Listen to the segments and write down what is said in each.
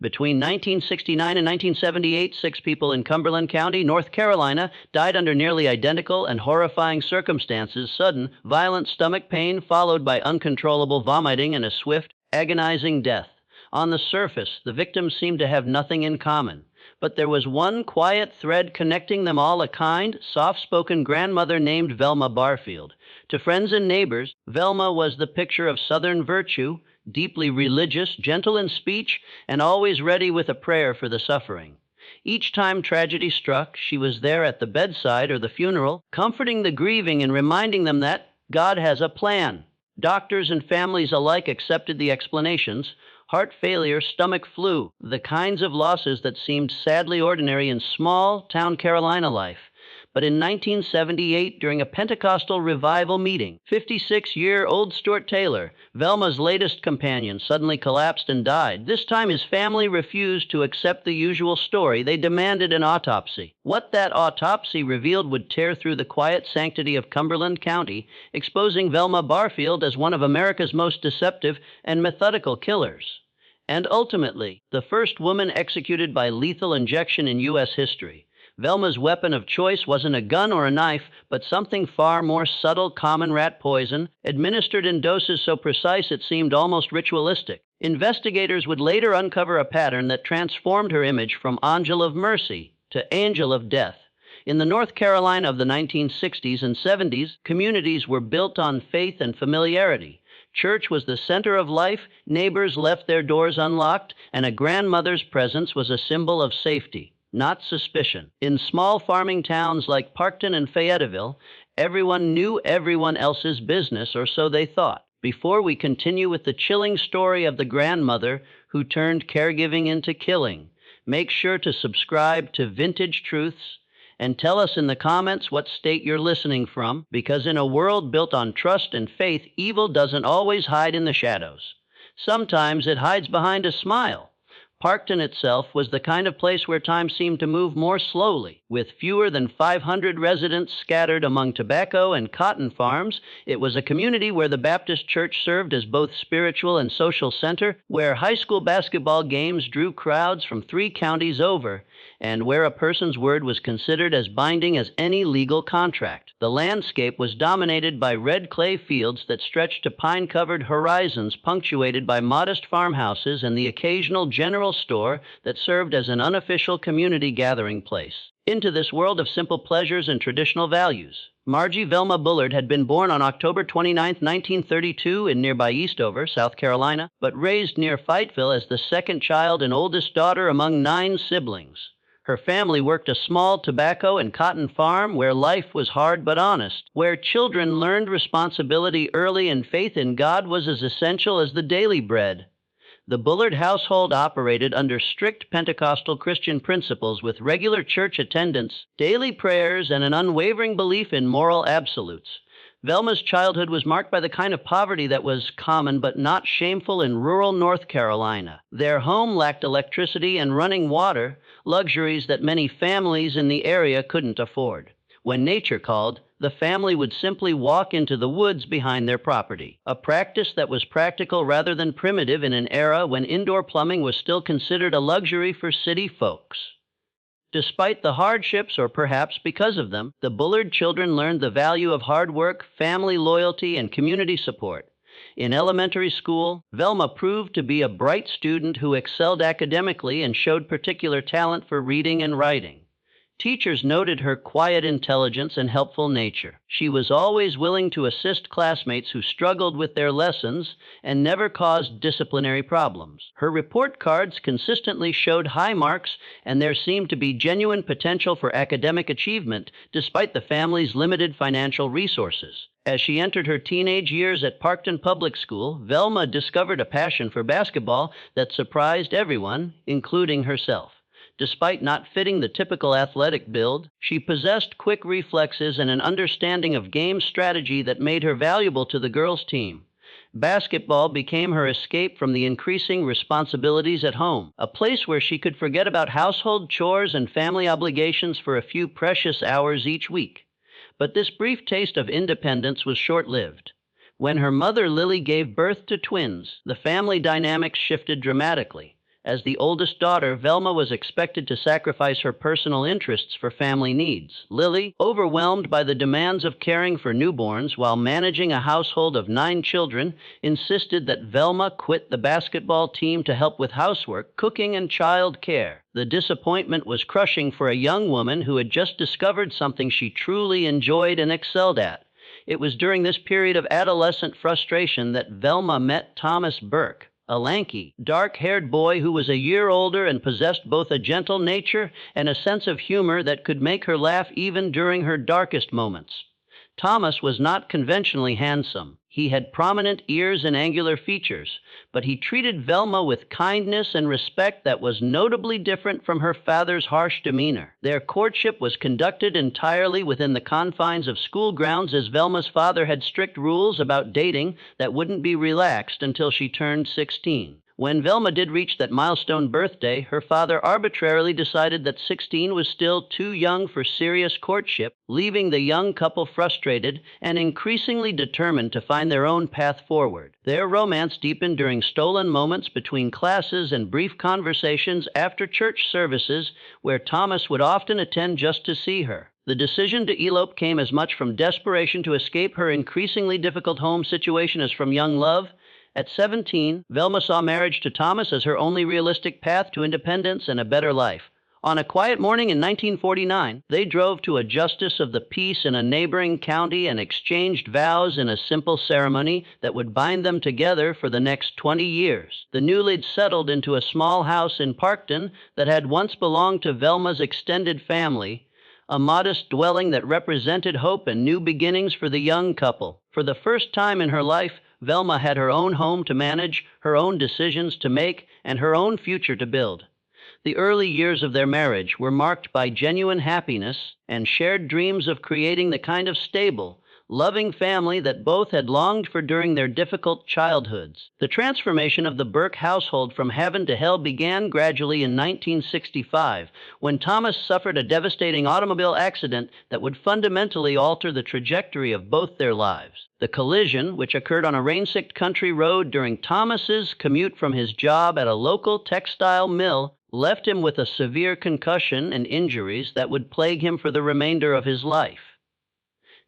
Between 1969 and 1978, 6 people in Cumberland County, North Carolina, died under nearly identical and horrifying circumstances: sudden, violent stomach pain followed by uncontrollable vomiting and a swift, agonizing death. On the surface, the victims seemed to have nothing in common. But there was one quiet thread connecting them all: a kind, soft-spoken grandmother named Velma Barfield. To friends and neighbors, Velma was the picture of Southern virtue, deeply religious, gentle in speech, and always ready with a prayer for the suffering. Each time tragedy struck, she was there at the bedside or the funeral, comforting the grieving and reminding them that God has a plan. Doctors and families alike accepted the explanations: heart failure, stomach flu, the kinds of losses that seemed sadly ordinary in small-town Carolina life. But in 1978, during a Pentecostal revival meeting, 56-year-old Stuart Taylor, Velma's latest companion, suddenly collapsed and died. This time his family refused to accept the usual story. They demanded an autopsy. What that autopsy revealed would tear through the quiet sanctity of Cumberland County, exposing Velma Barfield as one of America's most deceptive and methodical killers. And ultimately, the first woman executed by lethal injection in U.S. history. Velma's weapon of choice wasn't a gun or a knife, but something far more subtle: common rat poison, administered in doses so precise it seemed almost ritualistic. Investigators would later uncover a pattern that transformed her image from angel of mercy to angel of death. In the North Carolina of the 1960s and 70s, communities were built on faith and familiarity. Church was the center of life, neighbors left their doors unlocked, and a grandmother's presence was a symbol of safety, not suspicion. In small farming towns like Parkton and Fayetteville, everyone knew everyone else's business, or so they thought. Before we continue with the chilling story of the grandmother who turned caregiving into killing, make sure to subscribe to Vintage Truths and tell us in the comments what state you're listening from, because in a world built on trust and faith, evil doesn't always hide in the shadows. Sometimes it hides behind a smile. Parkton itself was the kind of place where time seemed to move more slowly. With fewer than 500 residents scattered among tobacco and cotton farms, it was a community where the Baptist Church served as both spiritual and social center, where high school basketball games drew crowds from 3 counties over, and where a person's word was considered as binding as any legal contract. The landscape was dominated by red clay fields that stretched to pine-covered horizons, punctuated by modest farmhouses and the occasional general store that served as an unofficial community gathering place. Into this world of simple pleasures and traditional values, Margie Velma Bullard had been born on October 29, 1932 in nearby Eastover, South Carolina, but raised near Fayetteville as the second child and oldest daughter among 9 siblings. Her family worked a small tobacco and cotton farm where life was hard but honest, where children learned responsibility early and faith in God was as essential as the daily bread. The Bullard household operated under strict Pentecostal Christian principles with regular church attendance, daily prayers, and an unwavering belief in moral absolutes. Velma's childhood was marked by the kind of poverty that was common but not shameful in rural North Carolina. Their home lacked electricity and running water, luxuries that many families in the area couldn't afford. When nature called, the family would simply walk into the woods behind their property, a practice that was practical rather than primitive in an era when indoor plumbing was still considered a luxury for city folks. Despite the hardships, or perhaps because of them, the Bullard children learned the value of hard work, family loyalty, and community support. In elementary school, Velma proved to be a bright student who excelled academically and showed particular talent for reading and writing. Teachers noted her quiet intelligence and helpful nature. She was always willing to assist classmates who struggled with their lessons and never caused disciplinary problems. Her report cards consistently showed high marks, and there seemed to be genuine potential for academic achievement despite the family's limited financial resources. As she entered her teenage years at Parkton Public School, Velma discovered a passion for basketball that surprised everyone, including herself. Despite not fitting the typical athletic build, she possessed quick reflexes and an understanding of game strategy that made her valuable to the girls' team. Basketball became her escape from the increasing responsibilities at home, a place where she could forget about household chores and family obligations for a few precious hours each week. But this brief taste of independence was short-lived. When her mother Lily gave birth to twins, the family dynamics shifted dramatically. As the oldest daughter, Velma was expected to sacrifice her personal interests for family needs. Lily, overwhelmed by the demands of caring for newborns while managing a household of 9 children, insisted that Velma quit the basketball team to help with housework, cooking, and child care. The disappointment was crushing for a young woman who had just discovered something she truly enjoyed and excelled at. It was during this period of adolescent frustration that Velma met Thomas Burke, a lanky, dark-haired boy who was a year older and possessed both a gentle nature and a sense of humor that could make her laugh even during her darkest moments. Thomas was not conventionally handsome. He had prominent ears and angular features, but he treated Velma with kindness and respect that was notably different from her father's harsh demeanor. Their courtship was conducted entirely within the confines of school grounds, as Velma's father had strict rules about dating that wouldn't be relaxed until she turned 16. When Velma did reach that milestone birthday, her father arbitrarily decided that 16 was still too young for serious courtship, leaving the young couple frustrated and increasingly determined to find their own path forward. Their romance deepened during stolen moments between classes and brief conversations after church services, where Thomas would often attend just to see her. The decision to elope came as much from desperation to escape her increasingly difficult home situation as from young love. At 17, Velma saw marriage to Thomas as her only realistic path to independence and a better life. On a quiet morning in 1949, they drove to a justice of the peace in a neighboring county and exchanged vows in a simple ceremony that would bind them together for the next 20 years. The newlyweds settled into a small house in Parkton that had once belonged to Velma's extended family, a modest dwelling that represented hope and new beginnings for the young couple. For the first time in her life, Velma had her own home to manage, her own decisions to make, and her own future to build. The early years of their marriage were marked by genuine happiness and shared dreams of creating the kind of stable, loving family that both had longed for during their difficult childhoods. The transformation of the Burke household from heaven to hell began gradually in 1965, when Thomas suffered a devastating automobile accident that would fundamentally alter the trajectory of both their lives. The collision, which occurred on a rain-soaked country road during Thomas's commute from his job at a local textile mill, left him with a severe concussion and injuries that would plague him for the remainder of his life.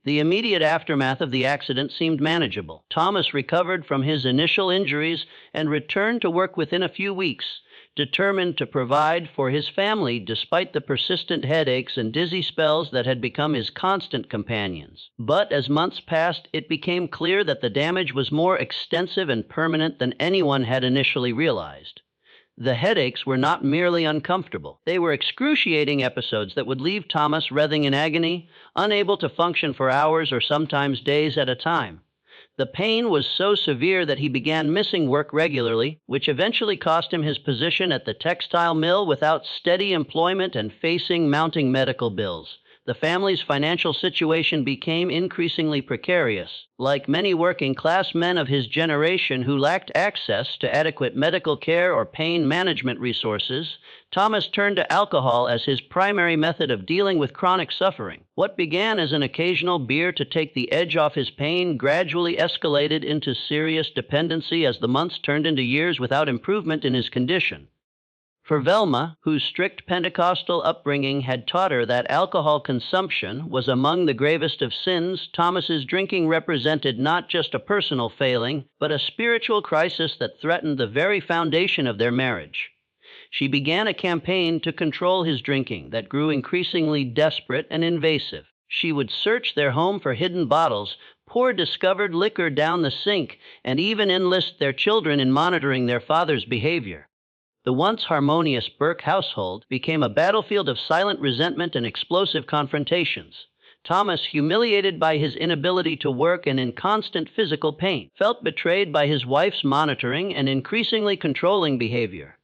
The immediate aftermath of the accident seemed manageable. Thomas recovered from his initial injuries and returned to work within a few weeks, determined to provide for his family despite the persistent headaches and dizzy spells that had become his constant companions. But as months passed, it became clear that the damage was more extensive and permanent than anyone had initially realized. The headaches were not merely uncomfortable. They were excruciating episodes that would leave Thomas writhing in agony, unable to function for hours or sometimes days at a time. The pain was so severe that he began missing work regularly, which eventually cost him his position at the textile mill without steady employment and facing mounting medical bills. The family's financial situation became increasingly precarious. Like many working-class men of his generation who lacked access to adequate medical care or pain management resources, Thomas turned to alcohol as his primary method of dealing with chronic suffering. What began as an occasional beer to take the edge off his pain gradually escalated into serious dependency as the months turned into years without improvement in his condition. For Velma, whose strict Pentecostal upbringing had taught her that alcohol consumption was among the gravest of sins, Thomas's drinking represented not just a personal failing, but a spiritual crisis that threatened the very foundation of their marriage. She began a campaign to control his drinking that grew increasingly desperate and invasive. She would search their home for hidden bottles, pour discovered liquor down the sink, and even enlist their children in monitoring their father's behavior. The once harmonious Burke household became a battlefield of silent resentment and explosive confrontations. Thomas, humiliated by his inability to work and in constant physical pain, felt betrayed by his wife's monitoring and increasingly controlling behavior.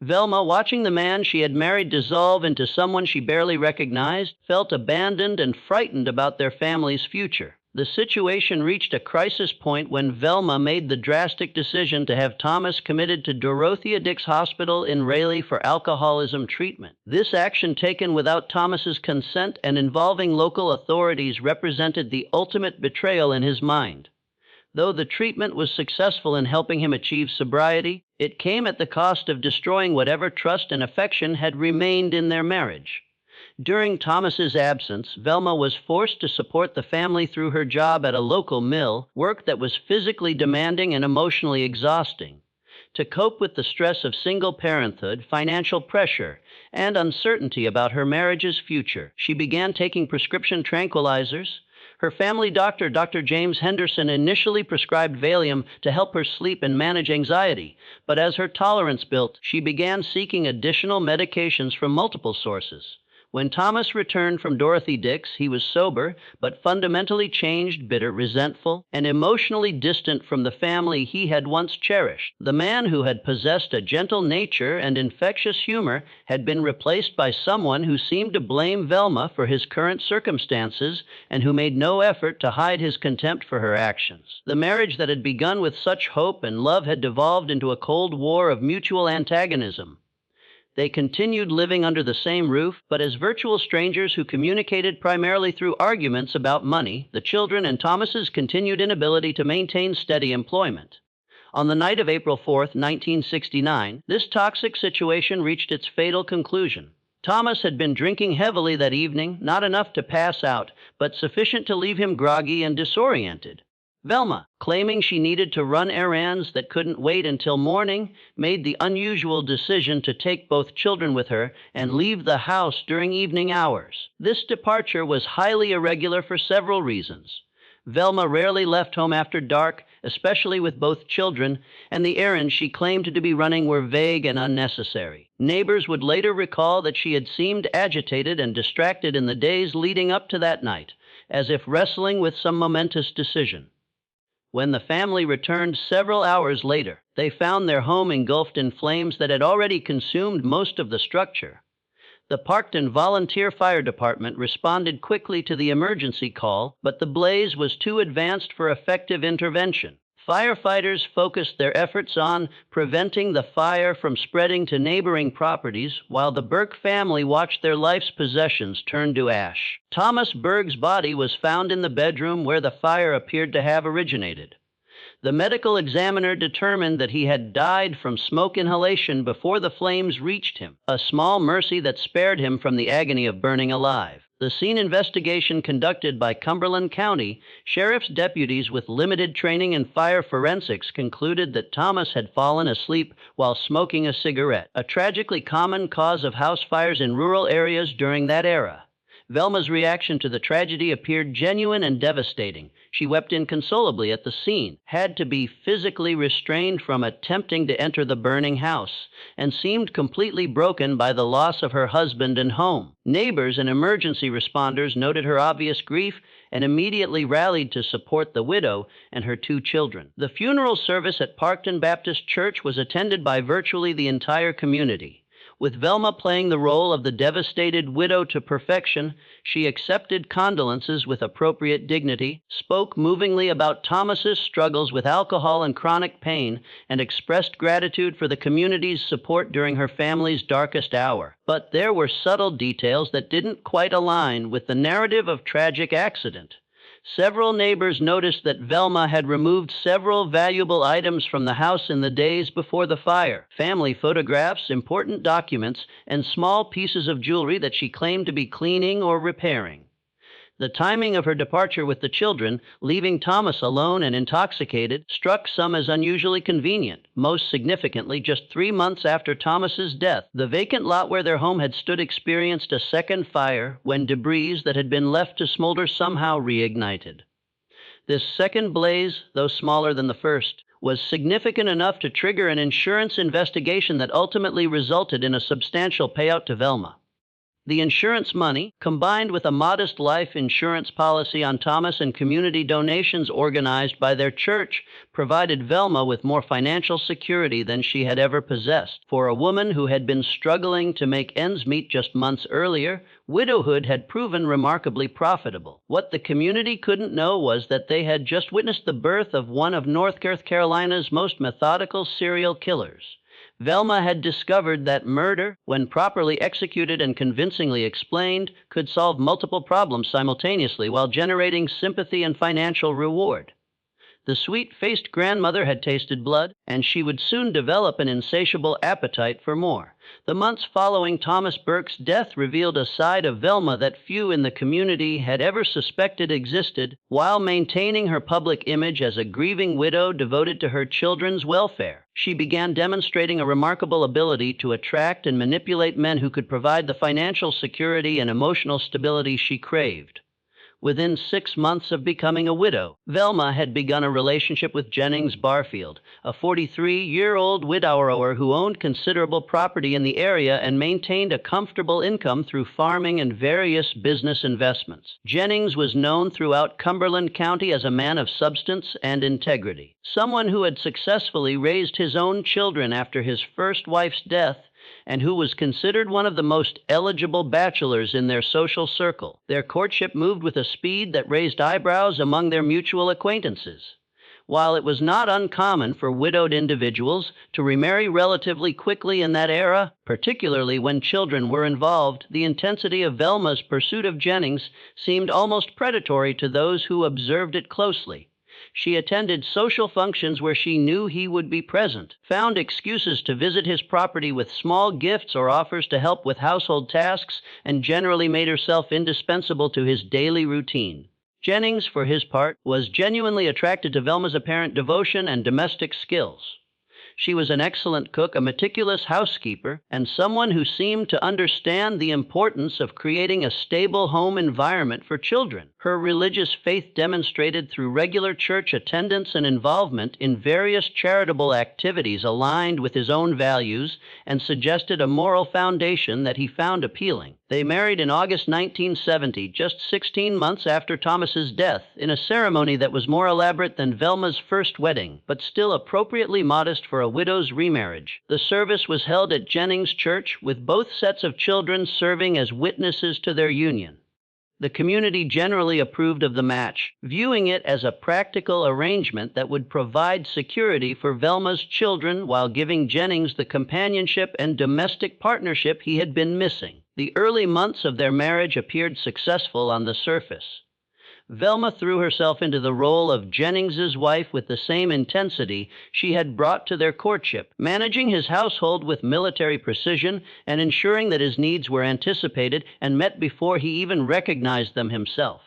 Velma, watching the man she had married dissolve into someone she barely recognized, felt abandoned and frightened about their family's future. The situation reached a crisis point when Velma made the drastic decision to have Thomas committed to Dorothea Dix Hospital in Raleigh for alcoholism treatment. This action, taken without Thomas's consent and involving local authorities, represented the ultimate betrayal in his mind. Though the treatment was successful in helping him achieve sobriety, it came at the cost of destroying whatever trust and affection had remained in their marriage. During Thomas's absence, Velma was forced to support the family through her job at a local mill, work that was physically demanding and emotionally exhausting. To cope with the stress of single parenthood, financial pressure, and uncertainty about her marriage's future, she began taking prescription tranquilizers. Her family doctor, Dr. James Henderson, initially prescribed Valium to help her sleep and manage anxiety, but as her tolerance built, she began seeking additional medications from multiple sources. When Thomas returned from Dorothy Dix, he was sober, but fundamentally changed, bitter, resentful, and emotionally distant from the family he had once cherished. The man who had possessed a gentle nature and infectious humor had been replaced by someone who seemed to blame Velma for his current circumstances and who made no effort to hide his contempt for her actions. The marriage that had begun with such hope and love had devolved into a cold war of mutual antagonism. They continued living under the same roof, but as virtual strangers who communicated primarily through arguments about money, the children, and Thomas's continued inability to maintain steady employment. On the night of April 4, 1969, this toxic situation reached its fatal conclusion. Thomas had been drinking heavily that evening, not enough to pass out, but sufficient to leave him groggy and disoriented. Velma, claiming she needed to run errands that couldn't wait until morning, made the unusual decision to take both children with her and leave the house during evening hours. This departure was highly irregular for several reasons. Velma rarely left home after dark, especially with both children, and the errands she claimed to be running were vague and unnecessary. Neighbors would later recall that she had seemed agitated and distracted in the days leading up to that night, as if wrestling with some momentous decision. When the family returned several hours later, they found their home engulfed in flames that had already consumed most of the structure. The Parkton Volunteer Fire Department responded quickly to the emergency call, but the blaze was too advanced for effective intervention. Firefighters focused their efforts on preventing the fire from spreading to neighboring properties, while the Burke family watched their life's possessions turn to ash. Thomas Berg's body was found in the bedroom where the fire appeared to have originated. The medical examiner determined that he had died from smoke inhalation before the flames reached him, a small mercy that spared him from the agony of burning alive. The scene investigation conducted by Cumberland County Sheriff's deputies with limited training in fire forensics concluded that Thomas had fallen asleep while smoking a cigarette, a tragically common cause of house fires in rural areas during that era. Velma's reaction to the tragedy appeared genuine and devastating. She wept inconsolably at the scene, had to be physically restrained from attempting to enter the burning house, and seemed completely broken by the loss of her husband and home. Neighbors and emergency responders noted her obvious grief and immediately rallied to support the widow and her 2 children. The funeral service at Parkton Baptist Church was attended by virtually the entire community. With Velma playing the role of the devastated widow to perfection, she accepted condolences with appropriate dignity, spoke movingly about Thomas's struggles with alcohol and chronic pain, and expressed gratitude for the community's support during her family's darkest hour. But there were subtle details that didn't quite align with the narrative of tragic accident. Several neighbors noticed that Velma had removed several valuable items from the house in the days before the fire: family photographs, important documents, and small pieces of jewelry that she claimed to be cleaning or repairing. The timing of her departure with the children, leaving Thomas alone and intoxicated, struck some as unusually convenient. Most significantly, just 3 months after Thomas's death, the vacant lot where their home had stood experienced a second fire when debris that had been left to smolder somehow reignited. This second blaze, though smaller than the first, was significant enough to trigger an insurance investigation that ultimately resulted in a substantial payout to Velma. The insurance money, combined with a modest life insurance policy on Thomas and community donations organized by their church, provided Velma with more financial security than she had ever possessed. For a woman who had been struggling to make ends meet just months earlier, widowhood had proven remarkably profitable. What the community couldn't know was that they had just witnessed the birth of one of North Carolina's most methodical serial killers. Velma had discovered that murder, when properly executed and convincingly explained, could solve multiple problems simultaneously while generating sympathy and financial reward. The sweet-faced grandmother had tasted blood, and she would soon develop an insatiable appetite for more. The months following Thomas Burke's death revealed a side of Velma that few in the community had ever suspected existed, while maintaining her public image as a grieving widow devoted to her children's welfare. She began demonstrating a remarkable ability to attract and manipulate men who could provide the financial security and emotional stability she craved. Within 6 months of becoming a widow, Velma had begun a relationship with Jennings Barfield, a 43-year-old widower who owned considerable property in the area and maintained a comfortable income through farming and various business investments. Jennings was known throughout Cumberland County as a man of substance and integrity, someone who had successfully raised his own children after his first wife's death, and who was considered one of the most eligible bachelors in their social circle. Their courtship moved with a speed that raised eyebrows among their mutual acquaintances. While it was not uncommon for widowed individuals to remarry relatively quickly in that era, particularly when children were involved, the intensity of Velma's pursuit of Jennings seemed almost predatory to those who observed it closely. She attended social functions where she knew he would be present, found excuses to visit his property with small gifts or offers to help with household tasks, and generally made herself indispensable to his daily routine. Jennings, for his part, was genuinely attracted to Velma's apparent devotion and domestic skills. She was an excellent cook, a meticulous housekeeper, and someone who seemed to understand the importance of creating a stable home environment for children. Her religious faith demonstrated through regular church attendance and involvement in various charitable activities aligned with his own values and suggested a moral foundation that he found appealing. They married in August 1970, just 16 months after Thomas's death, in a ceremony that was more elaborate than Velma's first wedding, but still appropriately modest for a widow's remarriage. The service was held at Jennings Church, with both sets of children serving as witnesses to their union. The community generally approved of the match, viewing it as a practical arrangement that would provide security for Velma's children while giving Jennings the companionship and domestic partnership he had been missing. The early months of their marriage appeared successful on the surface. Velma threw herself into the role of Jennings's wife with the same intensity she had brought to their courtship, managing his household with military precision and ensuring that his needs were anticipated and met before he even recognized them himself.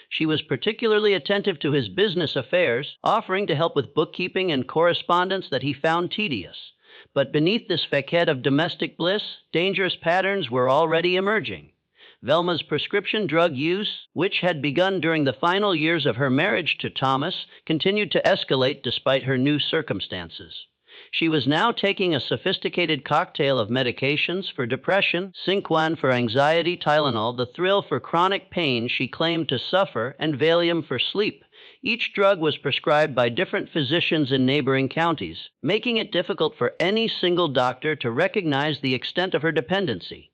She was particularly attentive to his business affairs, offering to help with bookkeeping and correspondence that he found tedious. But beneath this facade of domestic bliss, dangerous patterns were already emerging. Velma's prescription drug use, which had begun during the final years of her marriage to Thomas, continued to escalate despite her new circumstances. She was now taking a sophisticated cocktail of medications for depression, Synquan for anxiety, Tylenol, the thrill for chronic pain she claimed to suffer, and Valium for sleep. Each drug was prescribed by different physicians in neighboring counties, making it difficult for any single doctor to recognize the extent of her dependency.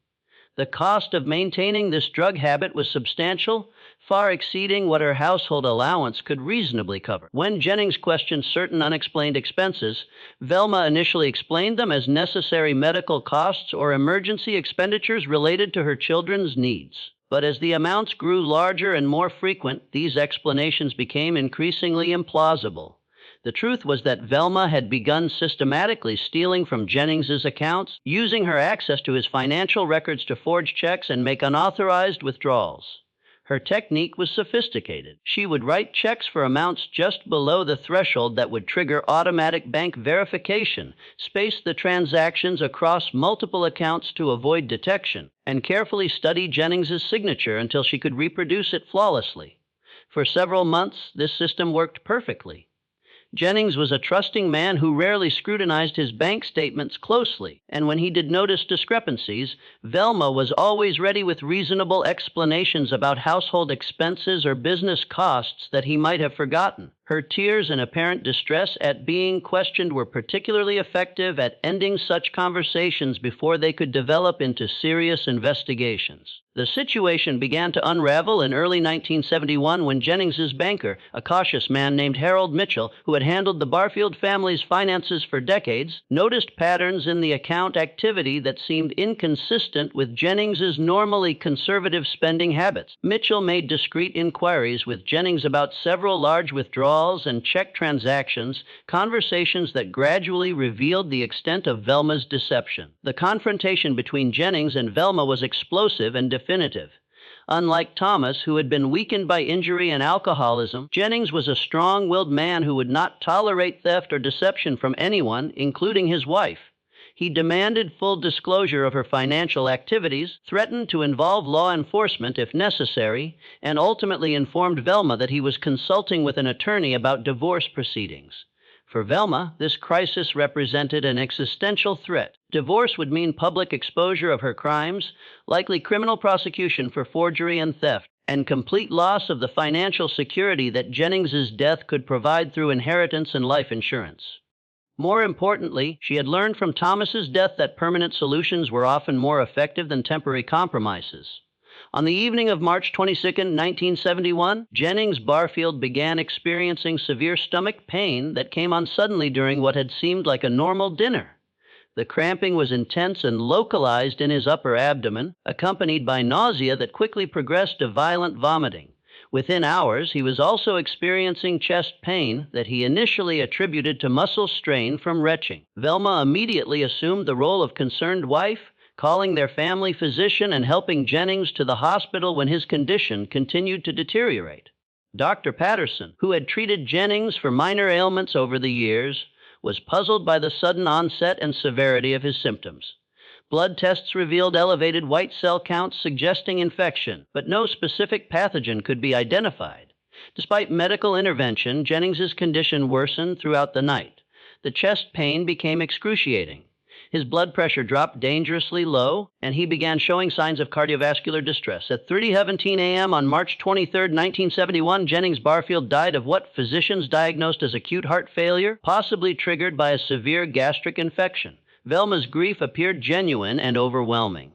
The cost of maintaining this drug habit was substantial, far exceeding what her household allowance could reasonably cover. When Jennings questioned certain unexplained expenses, Velma initially explained them as necessary medical costs or emergency expenditures related to her children's needs. But as the amounts grew larger and more frequent, these explanations became increasingly implausible. The truth was that Velma had begun systematically stealing from Jennings's accounts, using her access to his financial records to forge checks and make unauthorized withdrawals. Her technique was sophisticated. She would write checks for amounts just below the threshold that would trigger automatic bank verification, space the transactions across multiple accounts to avoid detection, and carefully study Jennings's signature until she could reproduce it flawlessly. For several months, this system worked perfectly. Jennings was a trusting man who rarely scrutinized his bank statements closely, and when he did notice discrepancies, Velma was always ready with reasonable explanations about household expenses or business costs that he might have forgotten. Her tears and apparent distress at being questioned were particularly effective at ending such conversations before they could develop into serious investigations. The situation began to unravel in early 1971 when Jennings's banker, a cautious man named Harold Mitchell, who had handled the Barfield family's finances for decades, noticed patterns in the account activity that seemed inconsistent with Jennings's normally conservative spending habits. Mitchell made discreet inquiries with Jennings about several large withdrawals withdrawals and check transactions, conversations that gradually revealed the extent of Velma's deception. The confrontation between Jennings and Velma was explosive and definitive. Unlike Thomas, who had been weakened by injury and alcoholism, Jennings was a strong-willed man who would not tolerate theft or deception from anyone, including his wife. He demanded full disclosure of her financial activities, threatened to involve law enforcement if necessary, and ultimately informed Velma that he was consulting with an attorney about divorce proceedings. For Velma, this crisis represented an existential threat. Divorce would mean public exposure of her crimes, likely criminal prosecution for forgery and theft, and complete loss of the financial security that Jennings's death could provide through inheritance and life insurance. More importantly, she had learned from Thomas's death that permanent solutions were often more effective than temporary compromises. On the evening of March 22, 1971, Jennings Barfield began experiencing severe stomach pain that came on suddenly during what had seemed like a normal dinner. The cramping was intense and localized in his upper abdomen, accompanied by nausea that quickly progressed to violent vomiting. Within hours, he was also experiencing chest pain that he initially attributed to muscle strain from retching. Velma immediately assumed the role of concerned wife, calling their family physician and helping Jennings to the hospital when his condition continued to deteriorate. Dr. Patterson, who had treated Jennings for minor ailments over the years, was puzzled by the sudden onset and severity of his symptoms. Blood tests revealed elevated white cell counts suggesting infection, but no specific pathogen could be identified. Despite medical intervention, Jennings's condition worsened throughout the night. The chest pain became excruciating. His blood pressure dropped dangerously low, and he began showing signs of cardiovascular distress. At 3:17 a.m. on March 23, 1971, Jennings Barfield died of what physicians diagnosed as acute heart failure, possibly triggered by a severe gastric infection. Velma's grief appeared genuine and overwhelming.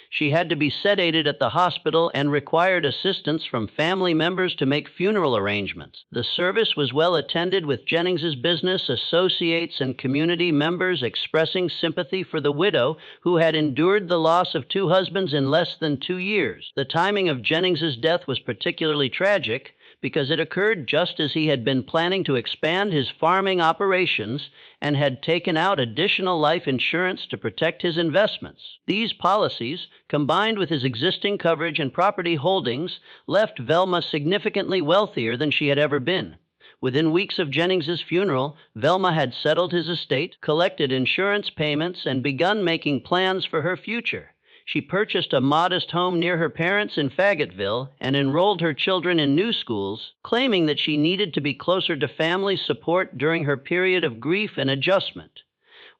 She had to be sedated at the hospital and required assistance from family members to make funeral arrangements. The service was well attended, with Jennings's business associates and community members expressing sympathy for the widow who had endured the loss of two husbands in less than 2 years. The timing of Jennings's death was particularly tragic because it occurred just as he had been planning to expand his farming operations and had taken out additional life insurance to protect his investments. These policies, combined with his existing coverage and property holdings, left Velma significantly wealthier than she had ever been. Within weeks of Jennings's funeral, Velma had settled his estate, collected insurance payments, and begun making plans for her future. She purchased a modest home near her parents in Fayetteville and enrolled her children in new schools, claiming that she needed to be closer to family support during her period of grief and adjustment.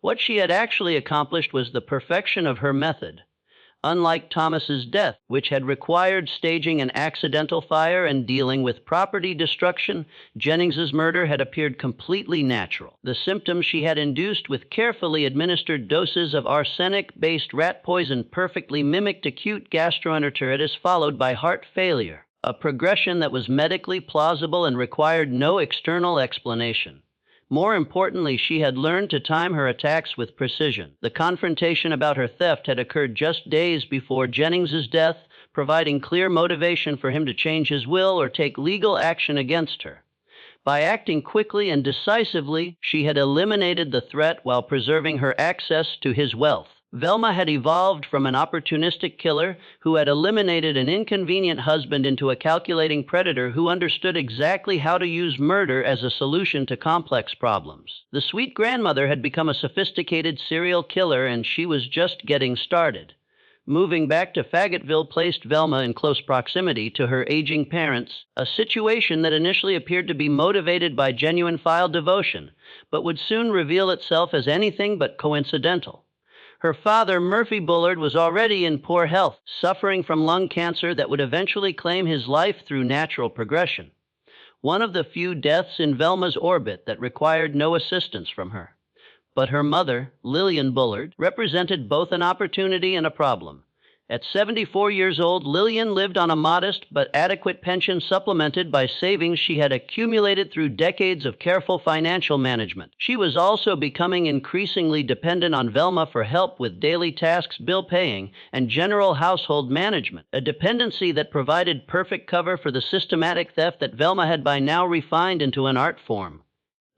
What she had actually accomplished was the perfection of her method. Unlike Thomas's death, which had required staging an accidental fire and dealing with property destruction, Jennings's murder had appeared completely natural. The symptoms she had induced with carefully administered doses of arsenic-based rat poison perfectly mimicked acute gastroenteritis followed by heart failure, a progression that was medically plausible and required no external explanation. More importantly, she had learned to time her attacks with precision. The confrontation about her theft had occurred just days before Jennings's death, providing clear motivation for him to change his will or take legal action against her. By acting quickly and decisively, she had eliminated the threat while preserving her access to his wealth. Velma had evolved from an opportunistic killer who had eliminated an inconvenient husband into a calculating predator who understood exactly how to use murder as a solution to complex problems. The sweet grandmother had become a sophisticated serial killer, and she was just getting started. Moving back to Fayetteville placed Velma in close proximity to her aging parents, a situation that initially appeared to be motivated by genuine filial devotion, but would soon reveal itself as anything but coincidental. Her father, Murphy Bullard, was already in poor health, suffering from lung cancer that would eventually claim his life through natural progression. One of the few deaths in Velma's orbit that required no assistance from her. But her mother, Lillian Bullard, represented both an opportunity and a problem. At 74 years old, Lillian lived on a modest but adequate pension supplemented by savings she had accumulated through decades of careful financial management. She was also becoming increasingly dependent on Velma for help with daily tasks, bill paying, and general household management, a dependency that provided perfect cover for the systematic theft that Velma had by now refined into an art form.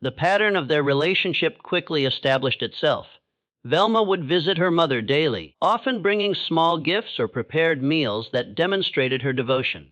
The pattern of their relationship quickly established itself. Velma would visit her mother daily, often bringing small gifts or prepared meals that demonstrated her devotion.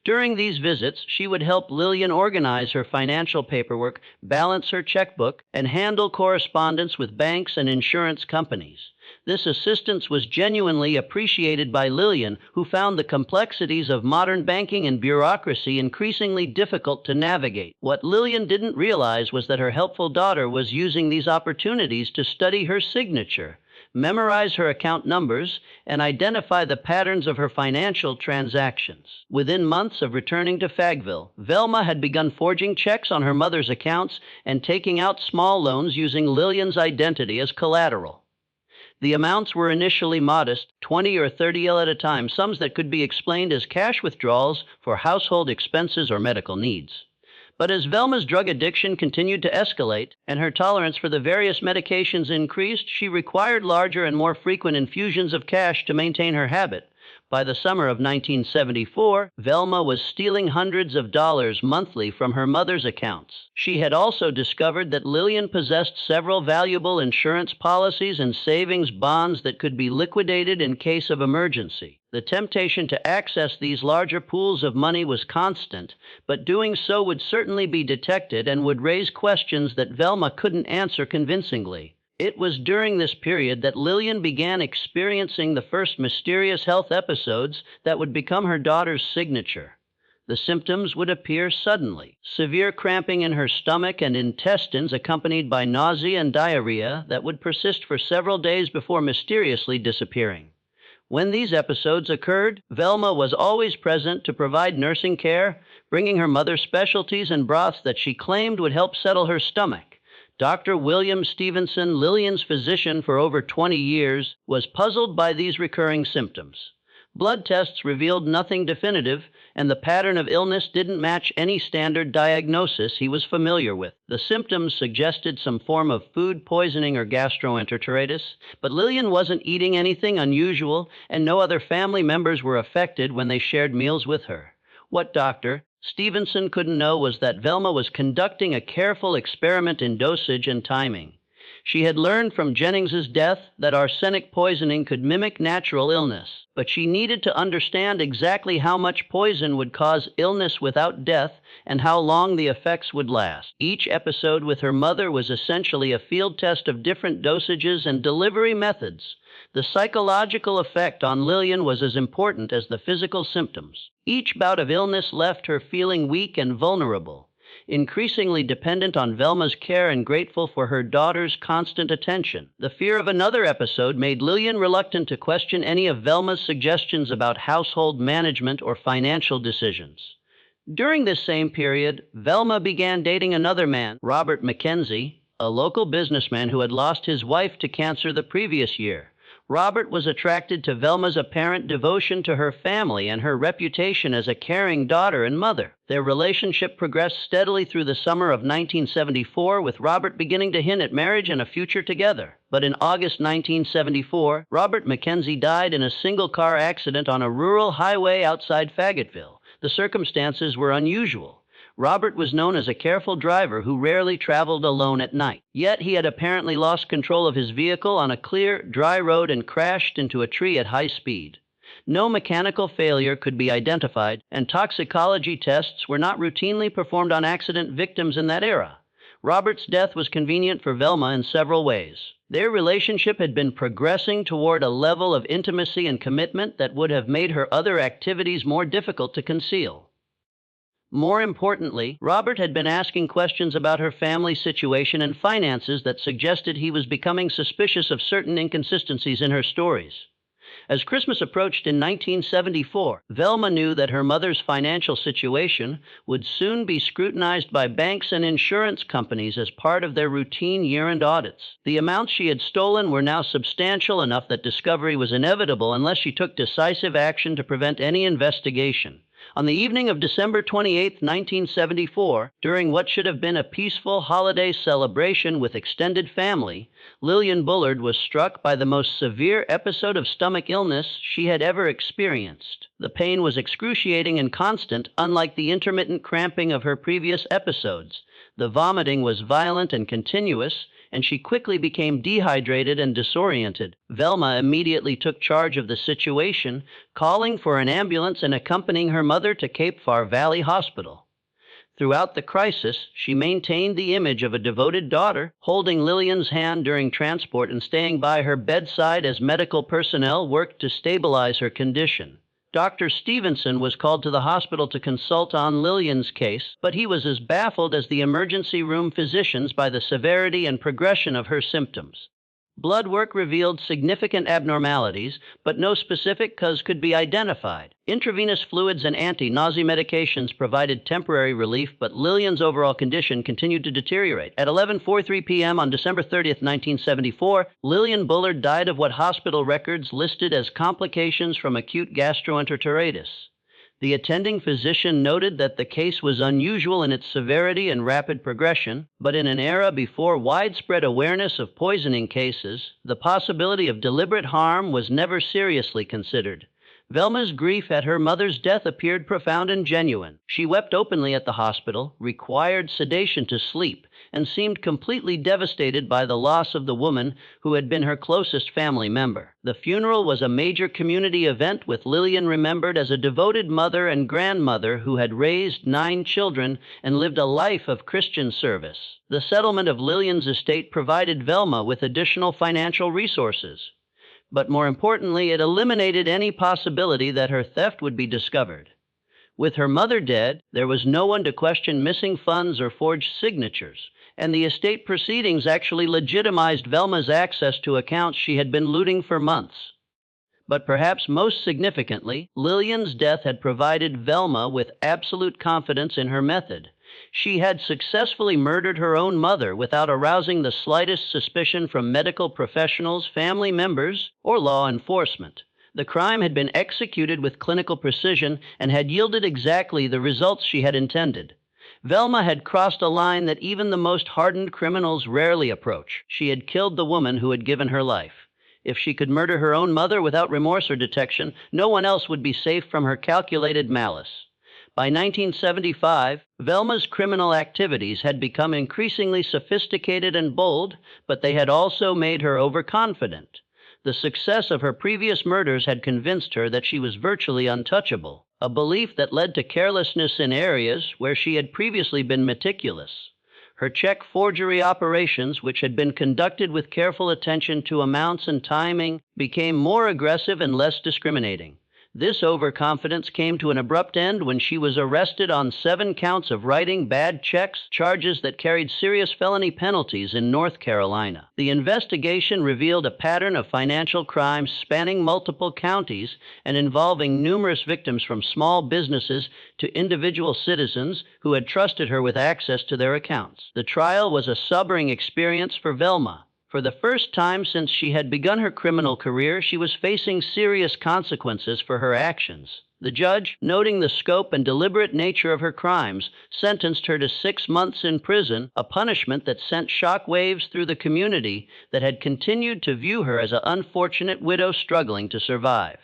During these visits, she would help Lillian organize her financial paperwork, balance her checkbook, and handle correspondence with banks and insurance companies. This assistance was genuinely appreciated by Lillian, who found the complexities of modern banking and bureaucracy increasingly difficult to navigate. What Lillian didn't realize was that her helpful daughter was using these opportunities to study her signature, memorize her account numbers, and identify the patterns of her financial transactions. Within months of returning to Fagville, Velma had begun forging checks on her mother's accounts and taking out small loans using Lillian's identity as collateral. The amounts were initially modest, 20 or 30 at a time, sums that could be explained as cash withdrawals for household expenses or medical needs. But as Velma's drug addiction continued to escalate and her tolerance for the various medications increased, she required larger and more frequent infusions of cash to maintain her habit. By the summer of 1974, Velma was stealing hundreds of dollars monthly from her mother's accounts. She had also discovered that Lillian possessed several valuable insurance policies and savings bonds that could be liquidated in case of emergency. The temptation to access these larger pools of money was constant, but doing so would certainly be detected and would raise questions that Velma couldn't answer convincingly. It was during this period that Lillian began experiencing the first mysterious health episodes that would become her daughter's signature. The symptoms would appear suddenly: severe cramping in her stomach and intestines accompanied by nausea and diarrhea that would persist for several days before mysteriously disappearing. When these episodes occurred, Velma was always present to provide nursing care, bringing her mother specialties and broths that she claimed would help settle her stomach. Dr. William Stevenson, Lillian's physician for over 20 years, was puzzled by these recurring symptoms. Blood tests revealed nothing definitive, and the pattern of illness didn't match any standard diagnosis he was familiar with. The symptoms suggested some form of food poisoning or gastroenteritis, but Lillian wasn't eating anything unusual, and no other family members were affected when they shared meals with her. What Dr. Stevenson couldn't know was that Velma was conducting a careful experiment in dosage and timing. She had learned from Jennings's death that arsenic poisoning could mimic natural illness, but she needed to understand exactly how much poison would cause illness without death and how long the effects would last. Each episode with her mother was essentially a field test of different dosages and delivery methods. The psychological effect on Lillian was as important as the physical symptoms. Each bout of illness left her feeling weak and vulnerable, increasingly dependent on Velma's care and grateful for her daughter's constant attention. The fear of another episode made Lillian reluctant to question any of Velma's suggestions about household management or financial decisions. During this same period, Velma began dating another man, Robert Mackenzie, a local businessman who had lost his wife to cancer the previous year. Robert was attracted to Velma's apparent devotion to her family and her reputation as a caring daughter and mother. Their relationship progressed steadily through the summer of 1974, with Robert beginning to hint at marriage and a future together. But in August 1974, Robert Mackenzie died in a single-car accident on a rural highway outside Fayetteville. The circumstances were unusual. Robert was known as a careful driver who rarely traveled alone at night. Yet he had apparently lost control of his vehicle on a clear, dry road and crashed into a tree at high speed. No mechanical failure could be identified, and toxicology tests were not routinely performed on accident victims in that era. Robert's death was convenient for Velma in several ways. Their relationship had been progressing toward a level of intimacy and commitment that would have made her other activities more difficult to conceal. More importantly, Robert had been asking questions about her family situation and finances that suggested he was becoming suspicious of certain inconsistencies in her stories. As Christmas approached in 1974, Velma knew that her mother's financial situation would soon be scrutinized by banks and insurance companies as part of their routine year-end audits. The amounts she had stolen were now substantial enough that discovery was inevitable unless she took decisive action to prevent any investigation. On the evening of December 28, 1974, during what should have been a peaceful holiday celebration with extended family, Lillian Bullard was struck by the most severe episode of stomach illness she had ever experienced. The pain was excruciating and constant, unlike the intermittent cramping of her previous episodes. The vomiting was violent and continuous, and she quickly became dehydrated and disoriented. Velma immediately took charge of the situation, calling for an ambulance and accompanying her mother to Cape Far Valley Hospital. Throughout the crisis, she maintained the image of a devoted daughter, holding Lillian's hand during transport and staying by her bedside as medical personnel worked to stabilize her condition. Dr. Stevenson was called to the hospital to consult on Lillian's case, but he was as baffled as the emergency room physicians by the severity and progression of her symptoms. Blood work revealed significant abnormalities, but no specific cause could be identified. Intravenous fluids and anti-nausea medications provided temporary relief, but Lillian's overall condition continued to deteriorate. At 11:43 p.m. on December 30, 1974, Lillian Bullard died of what hospital records listed as complications from acute gastroenteritis. The attending physician noted that the case was unusual in its severity and rapid progression, but in an era before widespread awareness of poisoning cases, the possibility of deliberate harm was never seriously considered. Velma's grief at her mother's death appeared profound and genuine. She wept openly at the hospital, required sedation to sleep, and seemed completely devastated by the loss of the woman who had been her closest family member. The funeral was a major community event, with Lillian remembered as a devoted mother and grandmother who had raised 9 children and lived a life of Christian service. The settlement of Lillian's estate provided Velma with additional financial resources. But more importantly, it eliminated any possibility that her theft would be discovered. With her mother dead, there was no one to question missing funds or forged signatures, and the estate proceedings actually legitimized Velma's access to accounts she had been looting for months. But perhaps most significantly, Lillian's death had provided Velma with absolute confidence in her method. She had successfully murdered her own mother without arousing the slightest suspicion from medical professionals, family members, or law enforcement. The crime had been executed with clinical precision and had yielded exactly the results she had intended. Velma had crossed a line that even the most hardened criminals rarely approach. She had killed the woman who had given her life. If she could murder her own mother without remorse or detection, no one else would be safe from her calculated malice. By 1975, Velma's criminal activities had become increasingly sophisticated and bold, but they had also made her overconfident. The success of her previous murders had convinced her that she was virtually untouchable, a belief that led to carelessness in areas where she had previously been meticulous. Her check forgery operations, which had been conducted with careful attention to amounts and timing, became more aggressive and less discriminating. This overconfidence came to an abrupt end when she was arrested on 7 counts of writing bad checks, charges that carried serious felony penalties in North Carolina. The investigation revealed a pattern of financial crimes spanning multiple counties and involving numerous victims, from small businesses to individual citizens who had trusted her with access to their accounts. The trial was a sobering experience for Velma. For the first time since she had begun her criminal career, she was facing serious consequences for her actions. The judge, noting the scope and deliberate nature of her crimes, sentenced her to 6 months in prison, a punishment that sent shock waves through the community that had continued to view her as an unfortunate widow struggling to survive.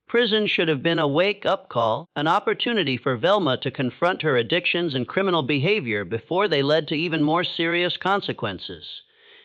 Prison should have been a wake-up call, an opportunity for Velma to confront her addictions and criminal behavior before they led to even more serious consequences.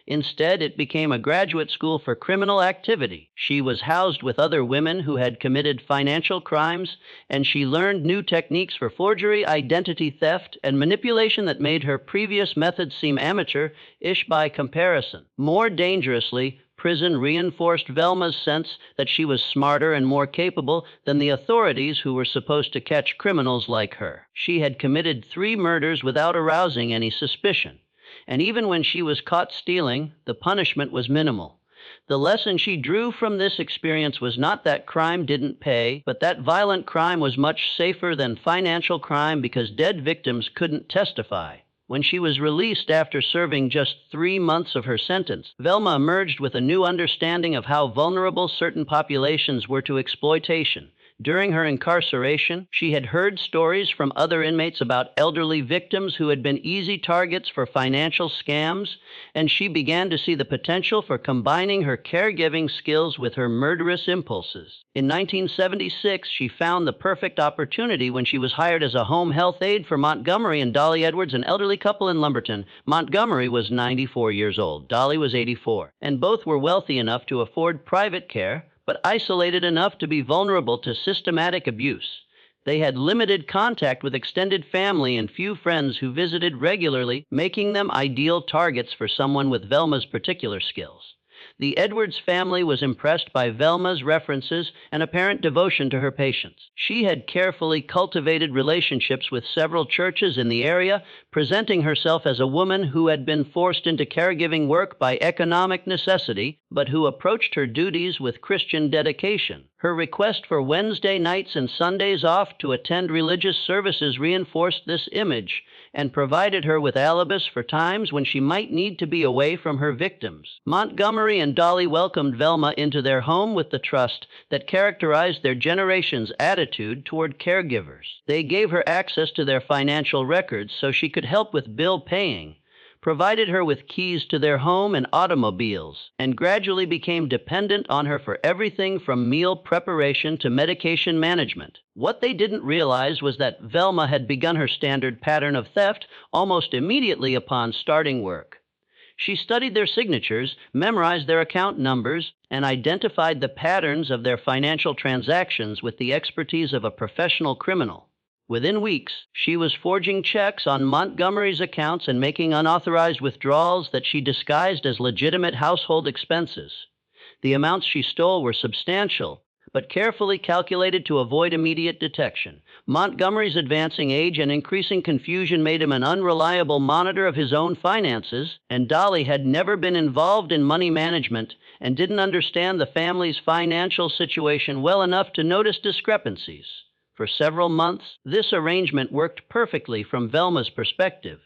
Instead, it became a graduate school for criminal activity. She was housed with other women who had committed financial crimes, and she learned new techniques for forgery, identity theft, and manipulation that made her previous methods seem amateur-ish by comparison. More dangerously, prison reinforced Velma's sense that she was smarter and more capable than the authorities who were supposed to catch criminals like her. She had committed 3 murders without arousing any suspicion. And even when she was caught stealing, the punishment was minimal. The lesson she drew from this experience was not that crime didn't pay, but that violent crime was much safer than financial crime because dead victims couldn't testify. When she was released after serving just 3 months of her sentence, Velma emerged with a new understanding of how vulnerable certain populations were to exploitation. During her incarceration, she had heard stories from other inmates about elderly victims who had been easy targets for financial scams, and she began to see the potential for combining her caregiving skills with her murderous impulses. In 1976, she found the perfect opportunity when she was hired as a home health aide for Montgomery and Dolly Edwards, an elderly couple in Lumberton. Montgomery was 94 years old, Dolly was 84, and both were wealthy enough to afford private care, but isolated enough to be vulnerable to systematic abuse. They had limited contact with extended family and few friends who visited regularly, making them ideal targets for someone with Velma's particular skills. The Edwards family was impressed by Velma's references and apparent devotion to her patients. She had carefully cultivated relationships with several churches in the area, presenting herself as a woman who had been forced into caregiving work by economic necessity, but who approached her duties with Christian dedication. Her request for Wednesday nights and Sundays off to attend religious services reinforced this image and provided her with alibis for times when she might need to be away from her victims. Montgomery and Dolly welcomed Velma into their home with the trust that characterized their generation's attitude toward caregivers. They gave her access to their financial records so she could help with bill paying, provided her with keys to their home and automobiles, and gradually became dependent on her for everything from meal preparation to medication management. What they didn't realize was that Velma had begun her standard pattern of theft almost immediately upon starting work. She studied their signatures, memorized their account numbers, and identified the patterns of their financial transactions with the expertise of a professional criminal. Within weeks, she was forging checks on Montgomery's accounts and making unauthorized withdrawals that she disguised as legitimate household expenses. The amounts she stole were substantial, but carefully calculated to avoid immediate detection. Montgomery's advancing age and increasing confusion made him an unreliable monitor of his own finances, and Dolly had never been involved in money management and didn't understand the family's financial situation well enough to notice discrepancies. For several months, this arrangement worked perfectly from Velma's perspective.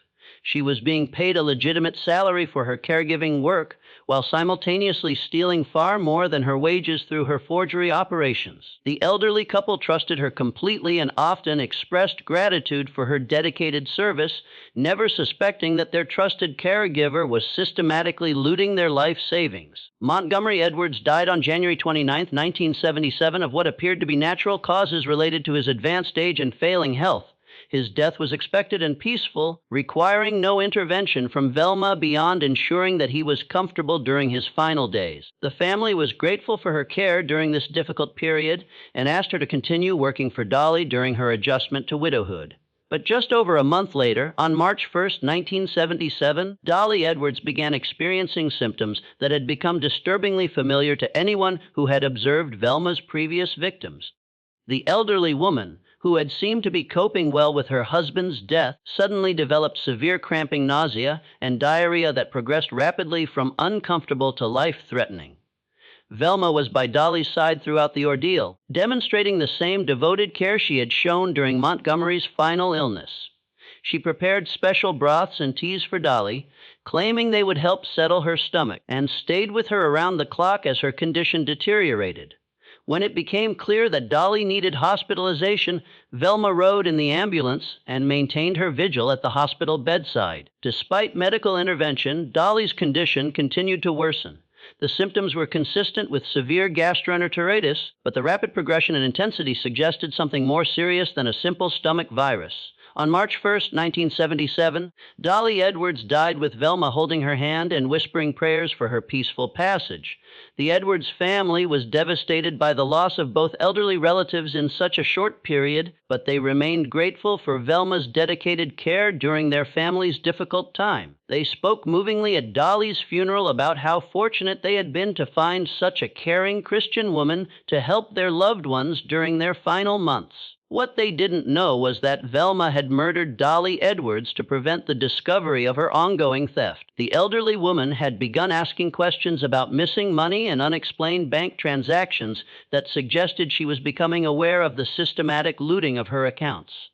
She was being paid a legitimate salary for her caregiving work, while simultaneously stealing far more than her wages through her forgery operations. The elderly couple trusted her completely and often expressed gratitude for her dedicated service, never suspecting that their trusted caregiver was systematically looting their life savings. Montgomery Edwards died on January 29, 1977, of what appeared to be natural causes related to his advanced age and failing health. His death was expected and peaceful, requiring no intervention from Velma beyond ensuring that he was comfortable during his final days. The family was grateful for her care during this difficult period and asked her to continue working for Dolly during her adjustment to widowhood. But just over a month later, on March 1, 1977, Dolly Edwards began experiencing symptoms that had become disturbingly familiar to anyone who had observed Velma's previous victims. The elderly woman, who had seemed to be coping well with her husband's death, suddenly developed severe cramping nausea and diarrhea that progressed rapidly from uncomfortable to life-threatening. Velma was by Dolly's side throughout the ordeal, demonstrating the same devoted care she had shown during Montgomery's final illness. She prepared special broths and teas for Dolly, claiming they would help settle her stomach, and stayed with her around the clock as her condition deteriorated. When it became clear that Dolly needed hospitalization, Velma rode in the ambulance and maintained her vigil at the hospital bedside. Despite medical intervention, Dolly's condition continued to worsen. The symptoms were consistent with severe gastroenteritis, but the rapid progression and intensity suggested something more serious than a simple stomach virus. On March 1, 1977, Dolly Edwards died with Velma holding her hand and whispering prayers for her peaceful passage. The Edwards family was devastated by the loss of both elderly relatives in such a short period, but they remained grateful for Velma's dedicated care during their family's difficult time. They spoke movingly at Dolly's funeral about how fortunate they had been to find such a caring Christian woman to help their loved ones during their final months. What they didn't know was that Velma had murdered Dolly Edwards to prevent the discovery of her ongoing theft. The elderly woman had begun asking questions about missing money and unexplained bank transactions that suggested she was becoming aware of the systematic looting of her accounts.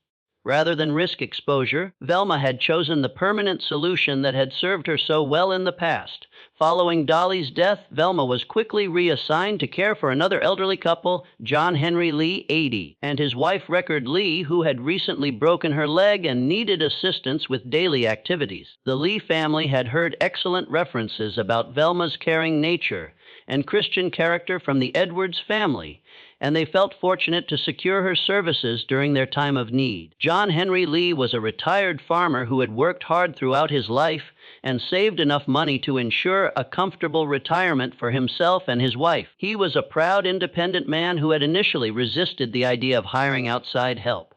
Rather than risk exposure, Velma had chosen the permanent solution that had served her so well in the past. Following Dolly's death, Velma was quickly reassigned to care for another elderly couple, John Henry Lee, 80, and his wife, Record Lee, who had recently broken her leg and needed assistance with daily activities. The Lee family had heard excellent references about Velma's caring nature and Christian character from the Edwards family, and they felt fortunate to secure her services during their time of need. John Henry Lee was a retired farmer who had worked hard throughout his life and saved enough money to ensure a comfortable retirement for himself and his wife. He was a proud, independent man who had initially resisted the idea of hiring outside help,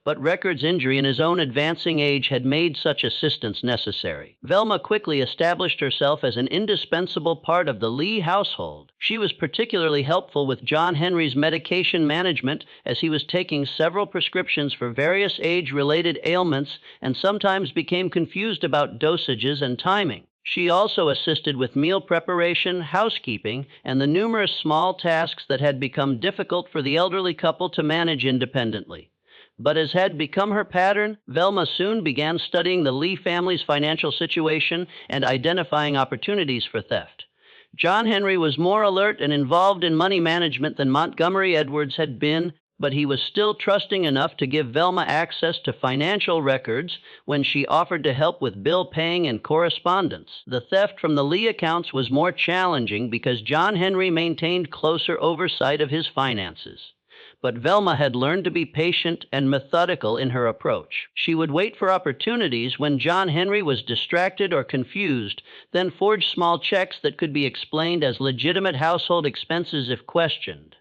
but Record's injury and his own advancing age had made such assistance necessary. Velma quickly established herself as an indispensable part of the Lee household. She was particularly helpful with John Henry's medication management, as he was taking several prescriptions for various age-related ailments and sometimes became confused about dosages and timing. She also assisted with meal preparation, housekeeping, and the numerous small tasks that had become difficult for the elderly couple to manage independently. But as had become her pattern, Velma soon began studying the Lee family's financial situation and identifying opportunities for theft. John Henry was more alert and involved in money management than Montgomery Edwards had been, but he was still trusting enough to give Velma access to financial records when she offered to help with bill paying and correspondence. The theft from the Lee accounts was more challenging because John Henry maintained closer oversight of his finances. But Velma had learned to be patient and methodical in her approach. She would wait for opportunities when John Henry was distracted or confused, then forge small checks that could be explained as legitimate household expenses if questioned.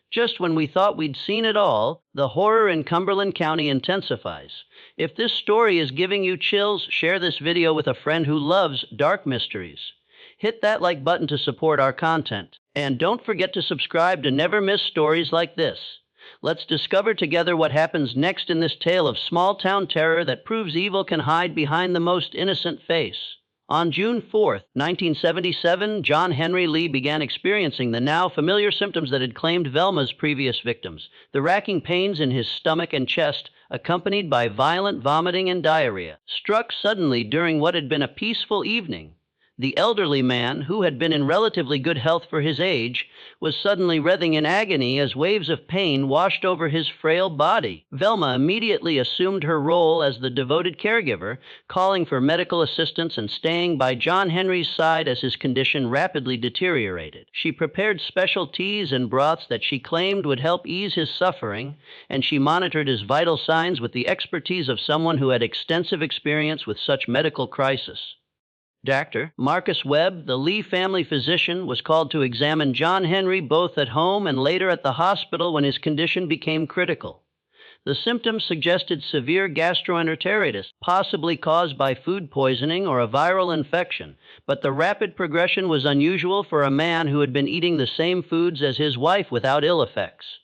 Just when we thought we'd seen it all, the horror in Cumberland County intensifies. If this story is giving you chills, share this video with a friend who loves dark mysteries. Hit that like button to support our content. And don't forget to subscribe to never miss stories like this. Let's discover together what happens next in this tale of small-town terror that proves evil can hide behind the most innocent face. On June 4, 1977, John Henry Lee began experiencing the now familiar symptoms that had claimed Velma's previous victims, the racking pains in his stomach and chest, accompanied by violent vomiting and diarrhea. Struck suddenly during what had been a peaceful evening, the elderly man, who had been in relatively good health for his age, was suddenly writhing in agony as waves of pain washed over his frail body. Velma immediately assumed her role as the devoted caregiver, calling for medical assistance and staying by John Henry's side as his condition rapidly deteriorated. She prepared special teas and broths that she claimed would help ease his suffering, and she monitored his vital signs with the expertise of someone who had extensive experience with such medical crisis. Dr. Marcus Webb, the Lee family physician, was called to examine John Henry both at home and later at the hospital when his condition became critical. The symptoms suggested severe gastroenteritis, possibly caused by food poisoning or a viral infection, but the rapid progression was unusual for a man who had been eating the same foods as his wife without ill effects.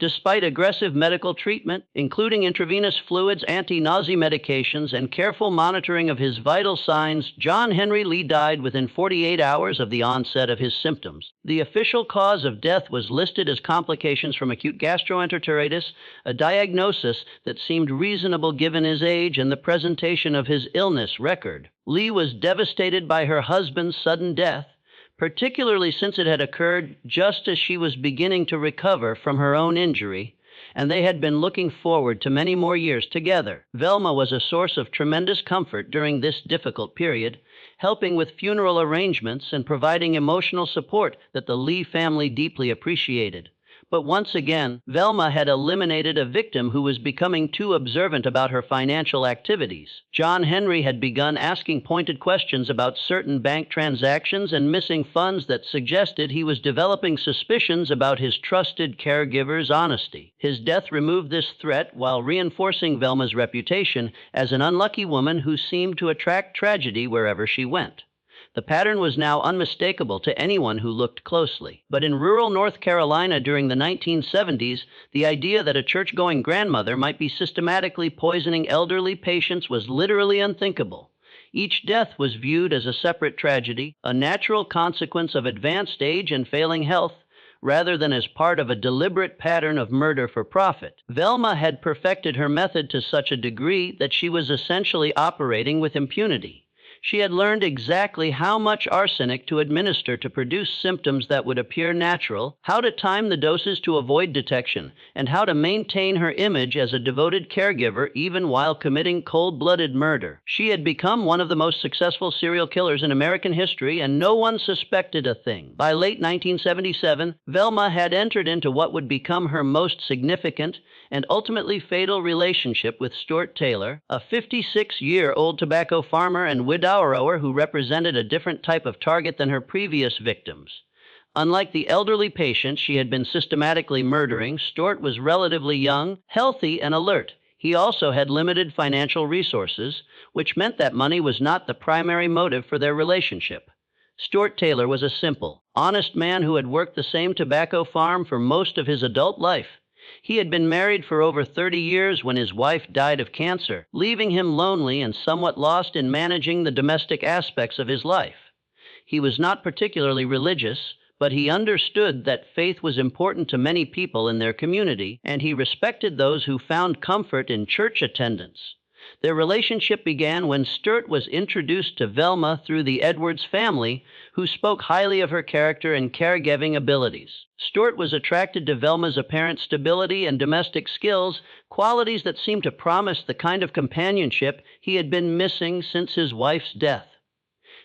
Despite aggressive medical treatment, including intravenous fluids, anti-nausea medications, and careful monitoring of his vital signs, John Henry Lee died within 48 hours of the onset of his symptoms. The official cause of death was listed as complications from acute gastroenteritis, a diagnosis that seemed reasonable given his age and the presentation of his illness record. Lee was devastated by her husband's sudden death, particularly since it had occurred just as she was beginning to recover from her own injury, and they had been looking forward to many more years together. Velma was a source of tremendous comfort during this difficult period, helping with funeral arrangements and providing emotional support that the Lee family deeply appreciated. But once again, Velma had eliminated a victim who was becoming too observant about her financial activities. John Henry had begun asking pointed questions about certain bank transactions and missing funds that suggested he was developing suspicions about his trusted caregiver's honesty. His death removed this threat while reinforcing Velma's reputation as an unlucky woman who seemed to attract tragedy wherever she went. The pattern was now unmistakable to anyone who looked closely. But in rural North Carolina during the 1970s, the idea that a church-going grandmother might be systematically poisoning elderly patients was literally unthinkable. Each death was viewed as a separate tragedy, a natural consequence of advanced age and failing health, rather than as part of a deliberate pattern of murder for profit. Velma had perfected her method to such a degree that she was essentially operating with impunity. She had learned exactly how much arsenic to administer to produce symptoms that would appear natural, how to time the doses to avoid detection, and how to maintain her image as a devoted caregiver even while committing cold-blooded murder. She had become one of the most successful serial killers in American history, and no one suspected a thing. By late 1977, Velma had entered into what would become her most significant and ultimately fatal relationship with Stuart Taylor, a 56-year-old tobacco farmer and widower who represented a different type of target than her previous victims. Unlike the elderly patient she had been systematically murdering, Stuart was relatively young, healthy, and alert. He also had limited financial resources, which meant that money was not the primary motive for their relationship. Stuart Taylor was a simple, honest man who had worked the same tobacco farm for most of his adult life. He had been married for over 30 years when his wife died of cancer, leaving him lonely and somewhat lost in managing the domestic aspects of his life. He was not particularly religious, but he understood that faith was important to many people in their community, and he respected those who found comfort in church attendance. Their relationship began when Stuart was introduced to Velma through the Edwards family, who spoke highly of her character and caregiving abilities. Stuart was attracted to Velma's apparent stability and domestic skills, qualities that seemed to promise the kind of companionship he had been missing since his wife's death.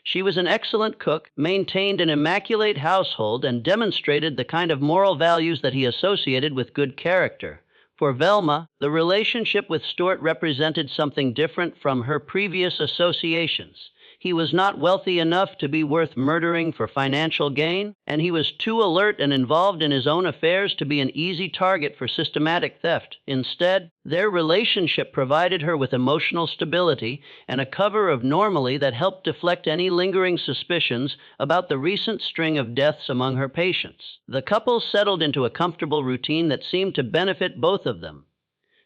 She was an excellent cook, maintained an immaculate household, and demonstrated the kind of moral values that he associated with good character. For Velma, the relationship with Stuart represented something different from her previous associations. He was not wealthy enough to be worth murdering for financial gain, and he was too alert and involved in his own affairs to be an easy target for systematic theft. Instead, their relationship provided her with emotional stability and a cover of normalcy that helped deflect any lingering suspicions about the recent string of deaths among her patients. The couple settled into a comfortable routine that seemed to benefit both of them.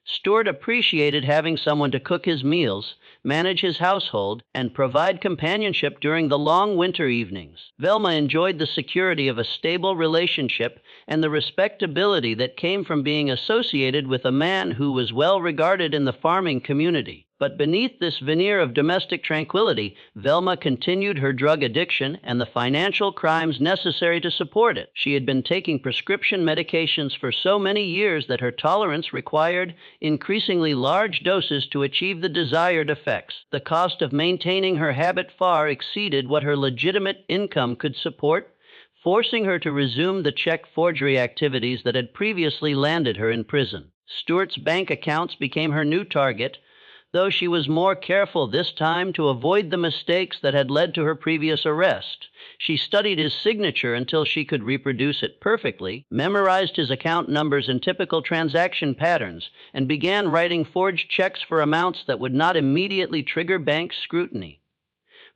Stuart appreciated having someone to cook his meals, manage his household, and provide companionship during the long winter evenings. Velma enjoyed the security of a stable relationship and the respectability that came from being associated with a man who was well regarded in the farming community. But beneath this veneer of domestic tranquility, Velma continued her drug addiction and the financial crimes necessary to support it. She had been taking prescription medications for so many years that her tolerance required increasingly large doses to achieve the desired effects. The cost of maintaining her habit far exceeded what her legitimate income could support, forcing her to resume the check forgery activities that had previously landed her in prison. Stuart's bank accounts became her new target, though she was more careful this time to avoid the mistakes that had led to her previous arrest. She studied his signature until she could reproduce it perfectly, memorized his account numbers and typical transaction patterns, and began writing forged checks for amounts that would not immediately trigger bank scrutiny.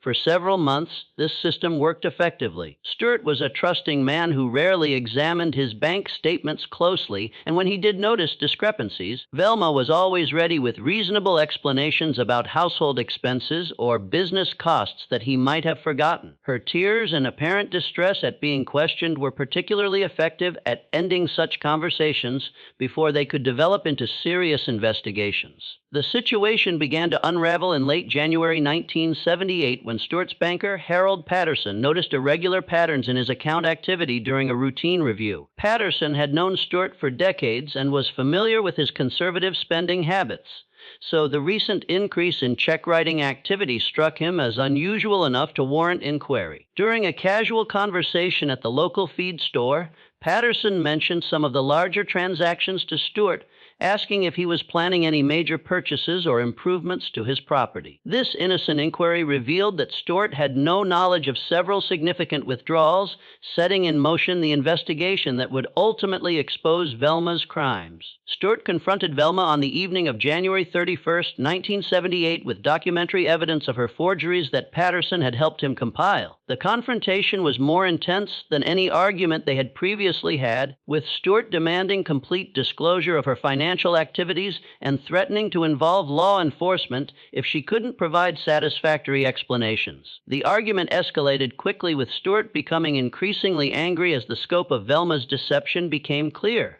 For several months, this system worked effectively. Stuart was a trusting man who rarely examined his bank statements closely, and when he did notice discrepancies, Velma was always ready with reasonable explanations about household expenses or business costs that he might have forgotten. Her tears and apparent distress at being questioned were particularly effective at ending such conversations before they could develop into serious investigations. The situation began to unravel in late January 1978 when Stuart's banker, Harold Patterson, noticed irregular patterns in his account activity during a routine review. Patterson had known Stuart for decades and was familiar with his conservative spending habits, so the recent increase in check-writing activity struck him as unusual enough to warrant inquiry. During a casual conversation at the local feed store, Patterson mentioned some of the larger transactions to Stewart, asking if he was planning any major purchases or improvements to his property. This innocent inquiry revealed that Stewart had no knowledge of several significant withdrawals, setting in motion the investigation that would ultimately expose Velma's crimes. Stewart confronted Velma on the evening of January 31, 1978, with documentary evidence of her forgeries that Patterson had helped him compile. The confrontation was more intense than any argument they had previously had, with Stewart demanding complete disclosure of her financial activities and threatening to involve law enforcement if she couldn't provide satisfactory explanations. The argument escalated quickly, with Stewart becoming increasingly angry as the scope of Velma's deception became clear.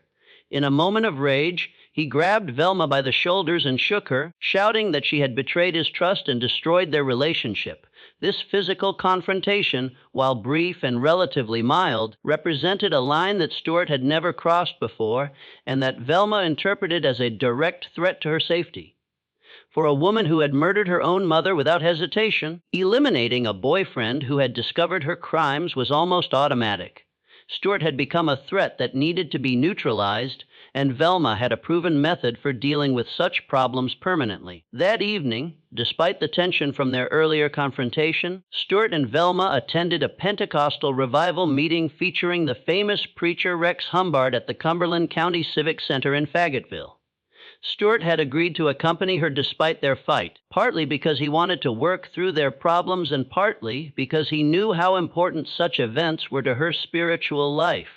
In a moment of rage, he grabbed Velma by the shoulders and shook her, shouting that she had betrayed his trust and destroyed their relationship. This physical confrontation, while brief and relatively mild, represented a line that Stewart had never crossed before, and that Velma interpreted as a direct threat to her safety. For a woman who had murdered her own mother without hesitation, eliminating a boyfriend who had discovered her crimes was almost automatic. Stewart had become a threat that needed to be neutralized, and Velma had a proven method for dealing with such problems permanently. That evening, despite the tension from their earlier confrontation, Stewart and Velma attended a Pentecostal revival meeting featuring the famous preacher Rex Humbard at the Cumberland County Civic Center in Fayetteville. Stewart had agreed to accompany her despite their fight, partly because he wanted to work through their problems and partly because he knew how important such events were to her spiritual life.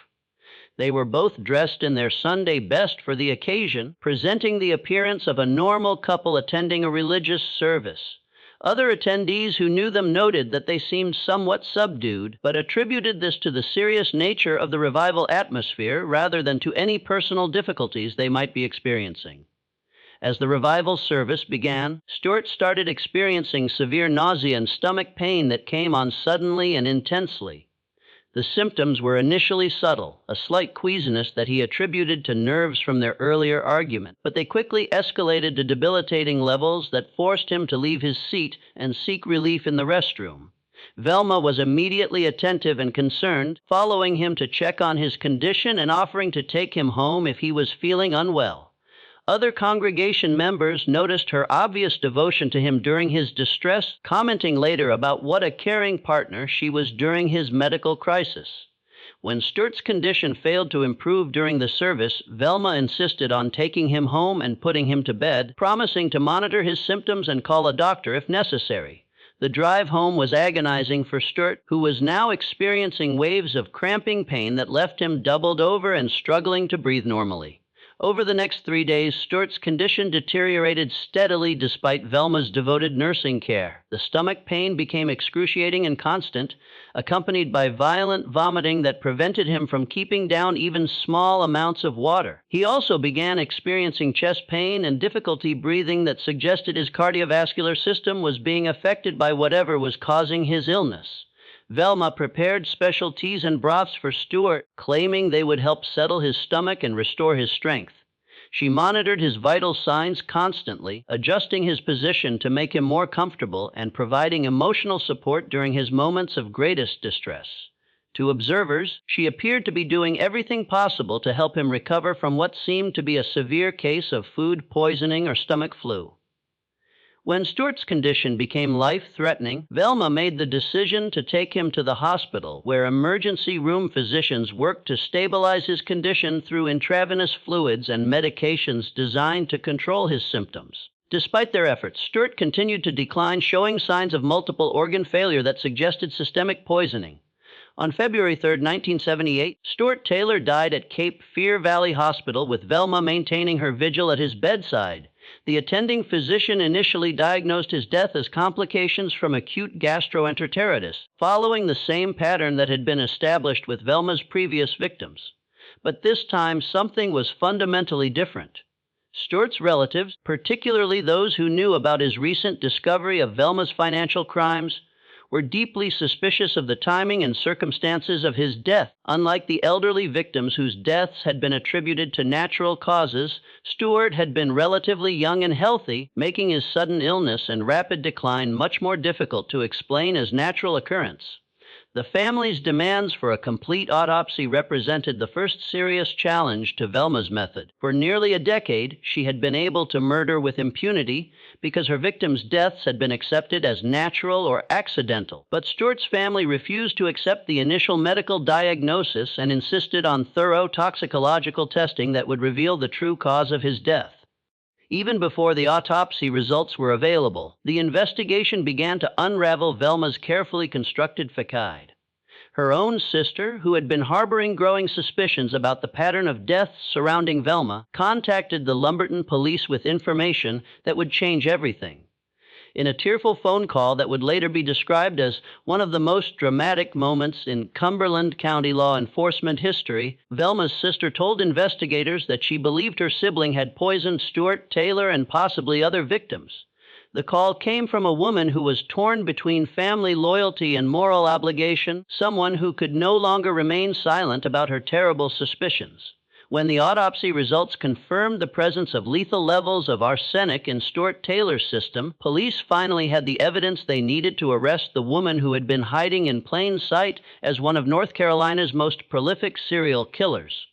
They were both dressed in their Sunday best for the occasion, presenting the appearance of a normal couple attending a religious service. Other attendees who knew them noted that they seemed somewhat subdued, but attributed this to the serious nature of the revival atmosphere rather than to any personal difficulties they might be experiencing. As the revival service began, Stewart started experiencing severe nausea and stomach pain that came on suddenly and intensely. The symptoms were initially subtle, a slight queasiness that he attributed to nerves from their earlier argument, but they quickly escalated to debilitating levels that forced him to leave his seat and seek relief in the restroom. Velma was immediately attentive and concerned, following him to check on his condition and offering to take him home if he was feeling unwell. Other congregation members noticed her obvious devotion to him during his distress, commenting later about what a caring partner she was during his medical crisis. When Stewart's condition failed to improve during the service, Velma insisted on taking him home and putting him to bed, promising to monitor his symptoms and call a doctor if necessary. The drive home was agonizing for Stewart, who was now experiencing waves of cramping pain that left him doubled over and struggling to breathe normally. Over the next 3 days, Stewart's condition deteriorated steadily despite Velma's devoted nursing care. The stomach pain became excruciating and constant, accompanied by violent vomiting that prevented him from keeping down even small amounts of water. He also began experiencing chest pain and difficulty breathing that suggested his cardiovascular system was being affected by whatever was causing his illness. Velma prepared special teas and broths for Stewart, claiming they would help settle his stomach and restore his strength. She monitored his vital signs constantly, adjusting his position to make him more comfortable and providing emotional support during his moments of greatest distress. To observers, she appeared to be doing everything possible to help him recover from what seemed to be a severe case of food poisoning or stomach flu. When Stewart's condition became life-threatening, Velma made the decision to take him to the hospital, where emergency room physicians worked to stabilize his condition through intravenous fluids and medications designed to control his symptoms. Despite their efforts, Stewart continued to decline, showing signs of multiple organ failure that suggested systemic poisoning. On February 3, 1978, Stewart Taylor died at Cape Fear Valley Hospital, with Velma maintaining her vigil at his bedside. The attending physician initially diagnosed his death as complications from acute gastroenteritis, following the same pattern that had been established with Velma's previous victims. But this time, something was fundamentally different. Stewart's relatives, particularly those who knew about his recent discovery of Velma's financial crimes, were deeply suspicious of the timing and circumstances of his death. Unlike the elderly victims whose deaths had been attributed to natural causes, Stewart had been relatively young and healthy, making his sudden illness and rapid decline much more difficult to explain as natural occurrence. The family's demands for a complete autopsy represented the first serious challenge to Velma's method. For nearly a decade, she had been able to murder with impunity because her victims' deaths had been accepted as natural or accidental. But Stewart's family refused to accept the initial medical diagnosis and insisted on thorough toxicological testing that would reveal the true cause of his death. Even before the autopsy results were available, the investigation began to unravel Velma's carefully constructed facade. Her own sister, who had been harboring growing suspicions about the pattern of deaths surrounding Velma, contacted the Lumberton police with information that would change everything. In a tearful phone call that would later be described as one of the most dramatic moments in Cumberland County law enforcement history, Velma's sister told investigators that she believed her sibling had poisoned Stewart, Taylor, and possibly other victims. The call came from a woman who was torn between family loyalty and moral obligation, someone who could no longer remain silent about her terrible suspicions. When the autopsy results confirmed the presence of lethal levels of arsenic in Stewart Taylor's system, police finally had the evidence they needed to arrest the woman who had been hiding in plain sight as one of North Carolina's most prolific serial killers.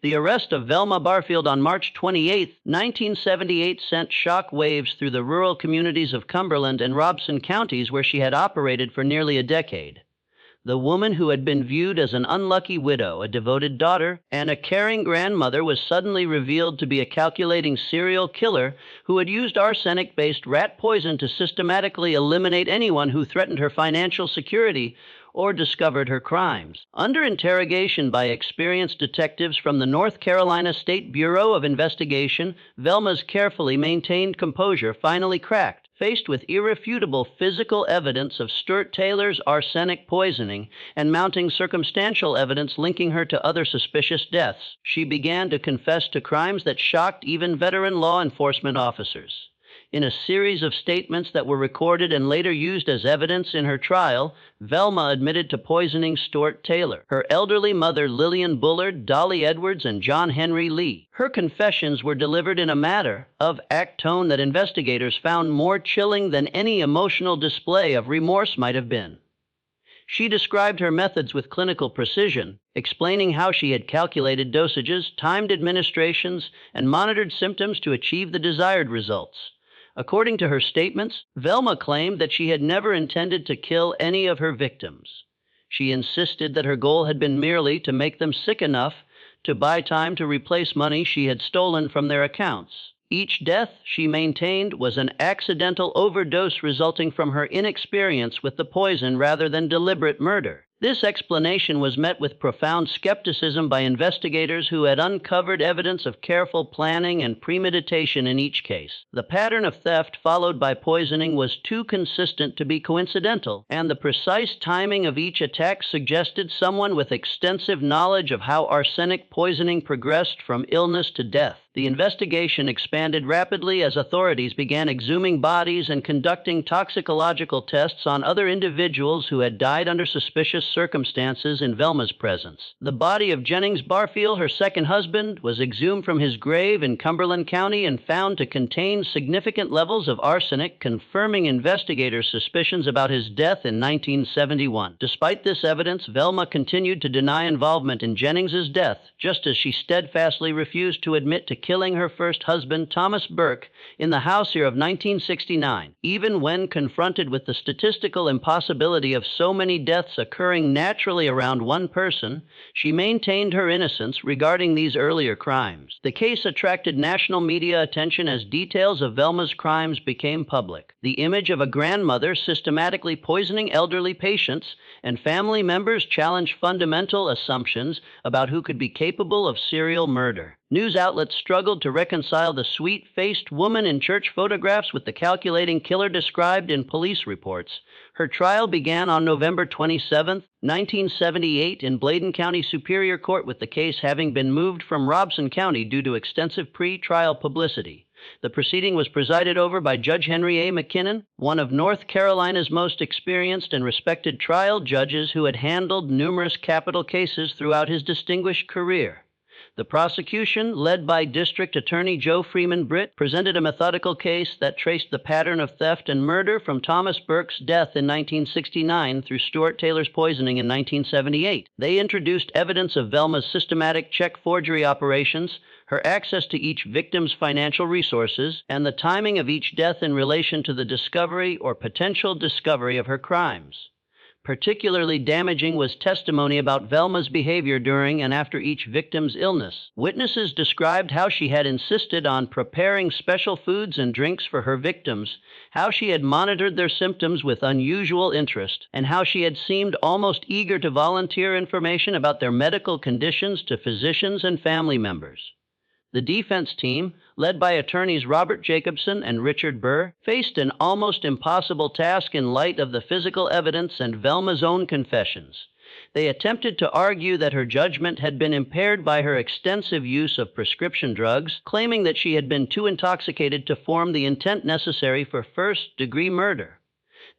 The arrest of Velma Barfield on March 28, 1978 sent shock waves through the rural communities of Cumberland and Robeson counties where she had operated for nearly a decade. The woman who had been viewed as an unlucky widow, a devoted daughter, and a caring grandmother was suddenly revealed to be a calculating serial killer who had used arsenic-based rat poison to systematically eliminate anyone who threatened her financial security or discovered her crimes. Under interrogation by experienced detectives from the North Carolina State Bureau of Investigation, Velma's carefully maintained composure finally cracked. Faced with irrefutable physical evidence of Stewart Taylor's arsenic poisoning and mounting circumstantial evidence linking her to other suspicious deaths, she began to confess to crimes that shocked even veteran law enforcement officers. In a series of statements that were recorded and later used as evidence in her trial, Velma admitted to poisoning Stewart Taylor, her elderly mother Lillian Bullard, Dolly Edwards, and John Henry Lee. Her confessions were delivered in a matter-of-fact tone that investigators found more chilling than any emotional display of remorse might have been. She described her methods with clinical precision, explaining how she had calculated dosages, timed administrations, and monitored symptoms to achieve the desired results. According to her statements, Velma claimed that she had never intended to kill any of her victims. She insisted that her goal had been merely to make them sick enough to buy time to replace money she had stolen from their accounts. Each death, she maintained, was an accidental overdose resulting from her inexperience with the poison rather than deliberate murder. This explanation was met with profound skepticism by investigators who had uncovered evidence of careful planning and premeditation in each case. The pattern of theft followed by poisoning was too consistent to be coincidental, and the precise timing of each attack suggested someone with extensive knowledge of how arsenic poisoning progressed from illness to death. The investigation expanded rapidly as authorities began exhuming bodies and conducting toxicological tests on other individuals who had died under suspicious circumstances in Velma's presence. The body of Jennings Barfield, her second husband, was exhumed from his grave in Cumberland County and found to contain significant levels of arsenic, confirming investigators' suspicions about his death in 1971. Despite this evidence, Velma continued to deny involvement in Jennings's death, just as she steadfastly refused to admit to killing her first husband, Thomas Burke, in the house year of 1969. Even when confronted with the statistical impossibility of so many deaths occurring naturally around one person, she maintained her innocence regarding these earlier crimes. The case attracted national media attention as details of Velma's crimes became public. The image of a grandmother systematically poisoning elderly patients and family members challenged fundamental assumptions about who could be capable of serial murder. News outlets struggled to reconcile the sweet-faced woman in church photographs with the calculating killer described in police reports. Her trial began on November 27, 1978 in Bladen County Superior Court, with the case having been moved from Robeson County due to extensive pre-trial publicity. The proceeding was presided over by Judge Henry A. McKinnon, one of North Carolina's most experienced and respected trial judges who had handled numerous capital cases throughout his distinguished career. The prosecution, led by District Attorney Joe Freeman Britt, presented a methodical case that traced the pattern of theft and murder from Thomas Burke's death in 1969 through Stuart Taylor's poisoning in 1978. They introduced evidence of Velma's systematic check forgery operations, her access to each victim's financial resources, and the timing of each death in relation to the discovery or potential discovery of her crimes. Particularly damaging was testimony about Velma's behavior during and after each victim's illness. Witnesses described how she had insisted on preparing special foods and drinks for her victims, how she had monitored their symptoms with unusual interest, and how she had seemed almost eager to volunteer information about their medical conditions to physicians and family members. The defense team, led by attorneys Robert Jacobson and Richard Burr, faced an almost impossible task in light of the physical evidence and Velma's own confessions. They attempted to argue that her judgment had been impaired by her extensive use of prescription drugs, claiming that she had been too intoxicated to form the intent necessary for first-degree murder.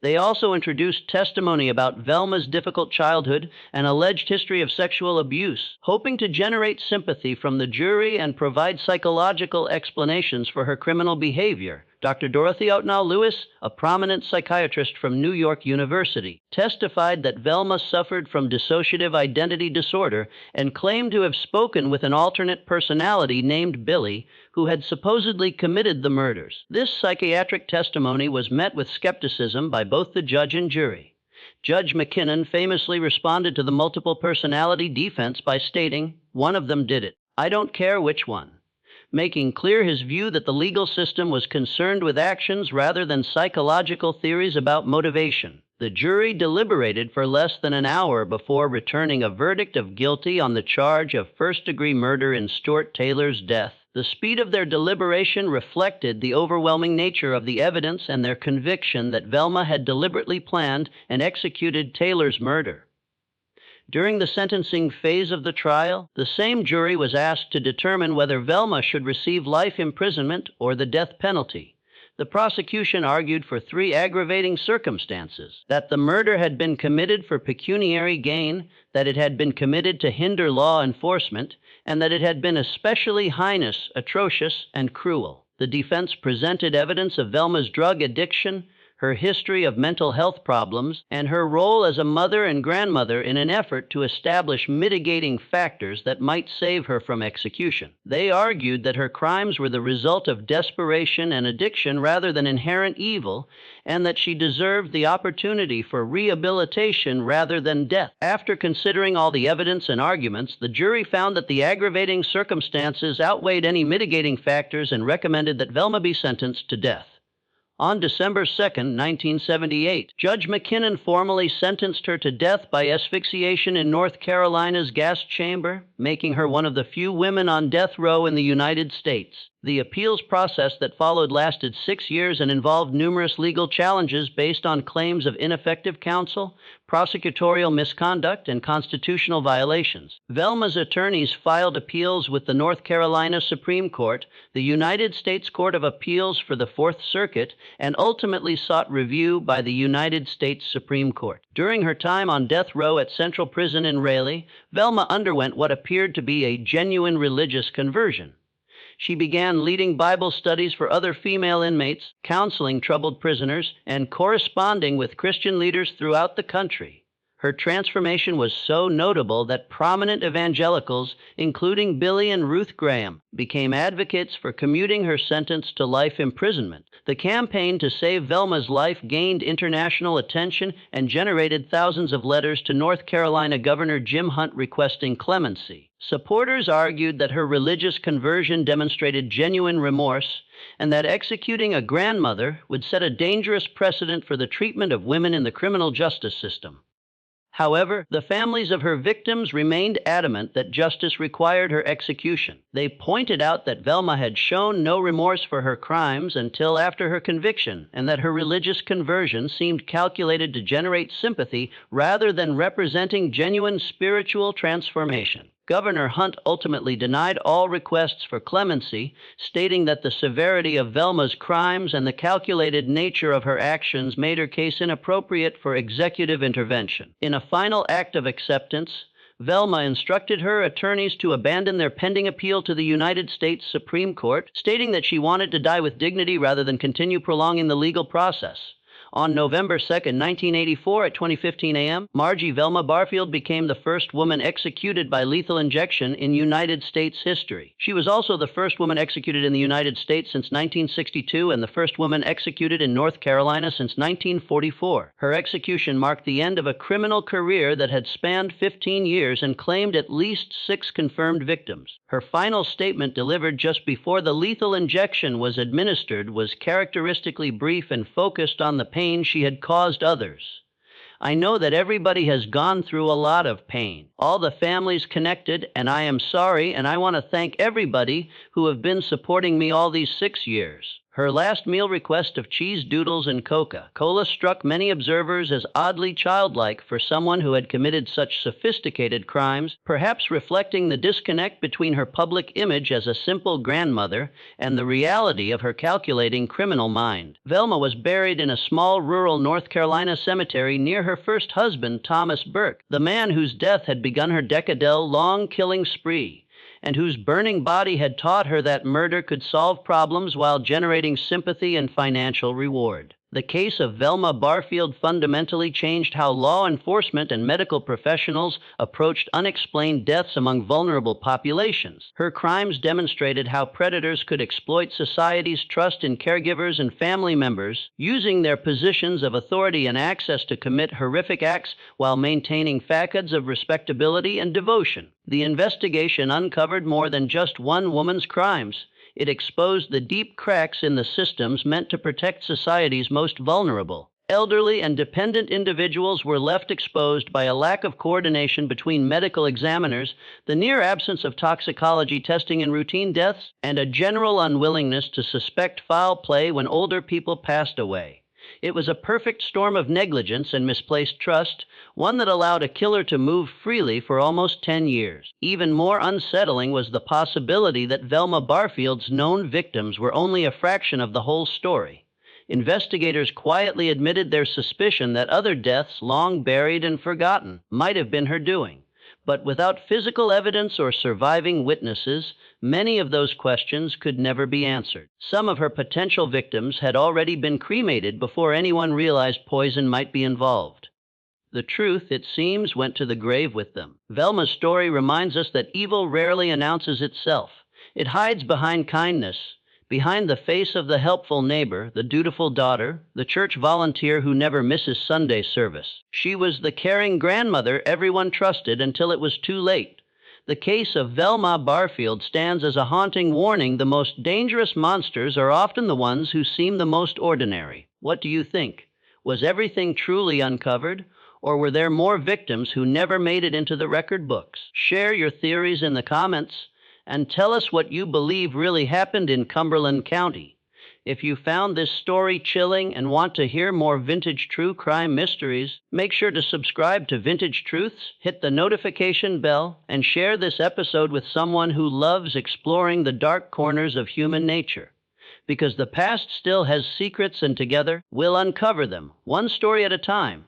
They also introduced testimony about Velma's difficult childhood and alleged history of sexual abuse, hoping to generate sympathy from the jury and provide psychological explanations for her criminal behavior. Dr. Dorothy Outnow Lewis, a prominent psychiatrist from New York University, testified that Velma suffered from dissociative identity disorder and claimed to have spoken with an alternate personality named Billy, who had supposedly committed the murders. This psychiatric testimony was met with skepticism by both the judge and jury. Judge McKinnon famously responded to the multiple personality defense by stating, "One of them did it. I don't care which one," making clear his view that the legal system was concerned with actions rather than psychological theories about motivation. The jury deliberated for less than an hour before returning a verdict of guilty on the charge of first-degree murder in Stuart Taylor's death. The speed of their deliberation reflected the overwhelming nature of the evidence and their conviction that Velma had deliberately planned and executed Taylor's murder. During the sentencing phase of the trial, the same jury was asked to determine whether Velma should receive life imprisonment or the death penalty. The prosecution argued for three aggravating circumstances: that the murder had been committed for pecuniary gain, that it had been committed to hinder law enforcement, and that it had been especially heinous, atrocious, and cruel. The defense presented evidence of Velma's drug addiction, her history of mental health problems, and her role as a mother and grandmother in an effort to establish mitigating factors that might save her from execution. They argued that her crimes were the result of desperation and addiction rather than inherent evil, and that she deserved the opportunity for rehabilitation rather than death. After considering all the evidence and arguments, the jury found that the aggravating circumstances outweighed any mitigating factors and recommended that Velma be sentenced to death. On December 2, 1978, Judge McKinnon formally sentenced her to death by asphyxiation in North Carolina's gas chamber, making her one of the few women on death row in the United States. The appeals process that followed lasted 6 years and involved numerous legal challenges based on claims of ineffective counsel, prosecutorial misconduct, and constitutional violations. Velma's attorneys filed appeals with the North Carolina Supreme Court, the United States Court of Appeals for the Fourth Circuit, and ultimately sought review by the United States Supreme Court. During her time on death row at Central Prison in Raleigh, Velma underwent what appeared to be a genuine religious conversion. She began leading Bible studies for other female inmates, counseling troubled prisoners, and corresponding with Christian leaders throughout the country. Her transformation was so notable that prominent evangelicals, including Billy and Ruth Graham, became advocates for commuting her sentence to life imprisonment. The campaign to save Velma's life gained international attention and generated thousands of letters to North Carolina Governor Jim Hunt requesting clemency. Supporters argued that her religious conversion demonstrated genuine remorse, and that executing a grandmother would set a dangerous precedent for the treatment of women in the criminal justice system. However, the families of her victims remained adamant that justice required her execution. They pointed out that Velma had shown no remorse for her crimes until after her conviction, and that her religious conversion seemed calculated to generate sympathy rather than representing genuine spiritual transformation. Governor Hunt ultimately denied all requests for clemency, stating that the severity of Velma's crimes and the calculated nature of her actions made her case inappropriate for executive intervention. In a final act of acceptance, Velma instructed her attorneys to abandon their pending appeal to the United States Supreme Court, stating that she wanted to die with dignity rather than continue prolonging the legal process. On November 2, 1984 at 20:15 a.m., Margie Velma Barfield became the first woman executed by lethal injection in United States history. She was also the first woman executed in the United States since 1962 and the first woman executed in North Carolina since 1944. Her execution marked the end of a criminal career that had spanned 15 years and claimed at least 6 confirmed victims. Her final statement, delivered just before the lethal injection was administered, was characteristically brief and focused on the pain she had caused others. I know that everybody has gone through a lot of pain, all the families connected, and I am sorry, and I want to thank everybody who have been supporting me all these 6 years. Her last meal request of cheese doodles and Coca-Cola struck many observers as oddly childlike for someone who had committed such sophisticated crimes, perhaps reflecting the disconnect between her public image as a simple grandmother and the reality of her calculating criminal mind. Velma was buried in a small rural North Carolina cemetery near her first husband, Thomas Burke, the man whose death had begun her decade-long killing spree, and whose burning body had taught her that murder could solve problems while generating sympathy and financial reward. The case of Velma Barfield fundamentally changed how law enforcement and medical professionals approached unexplained deaths among vulnerable populations. Her crimes demonstrated how predators could exploit society's trust in caregivers and family members, using their positions of authority and access to commit horrific acts while maintaining facades of respectability and devotion. The investigation uncovered more than just one woman's crimes. It exposed the deep cracks in the systems meant to protect society's most vulnerable. Elderly and dependent individuals were left exposed by a lack of coordination between medical examiners, the near absence of toxicology testing in routine deaths, and a general unwillingness to suspect foul play when older people passed away. It was a perfect storm of negligence and misplaced trust, one that allowed a killer to move freely for almost 10 years. Even more unsettling was the possibility that Velma Barfield's known victims were only a fraction of the whole story. Investigators quietly admitted their suspicion that other deaths, long buried and forgotten, might have been her doing. But without physical evidence or surviving witnesses, many of those questions could never be answered. Some of her potential victims had already been cremated before anyone realized poison might be involved. The truth, it seems, went to the grave with them. Velma's story reminds us that evil rarely announces itself. It hides behind kindness, behind the face of the helpful neighbor, the dutiful daughter, the church volunteer who never misses Sunday service. She was the caring grandmother everyone trusted until it was too late. The case of Velma Barfield stands as a haunting warning. The most dangerous monsters are often the ones who seem the most ordinary. What do you think? Was everything truly uncovered? Or were there more victims who never made it into the record books? Share your theories in the comments and tell us what you believe really happened in Cumberland County. If you found this story chilling and want to hear more vintage true crime mysteries, make sure to subscribe to Vintage Truths, hit the notification bell, and share this episode with someone who loves exploring the dark corners of human nature. Because the past still has secrets, and together we'll uncover them, one story at a time.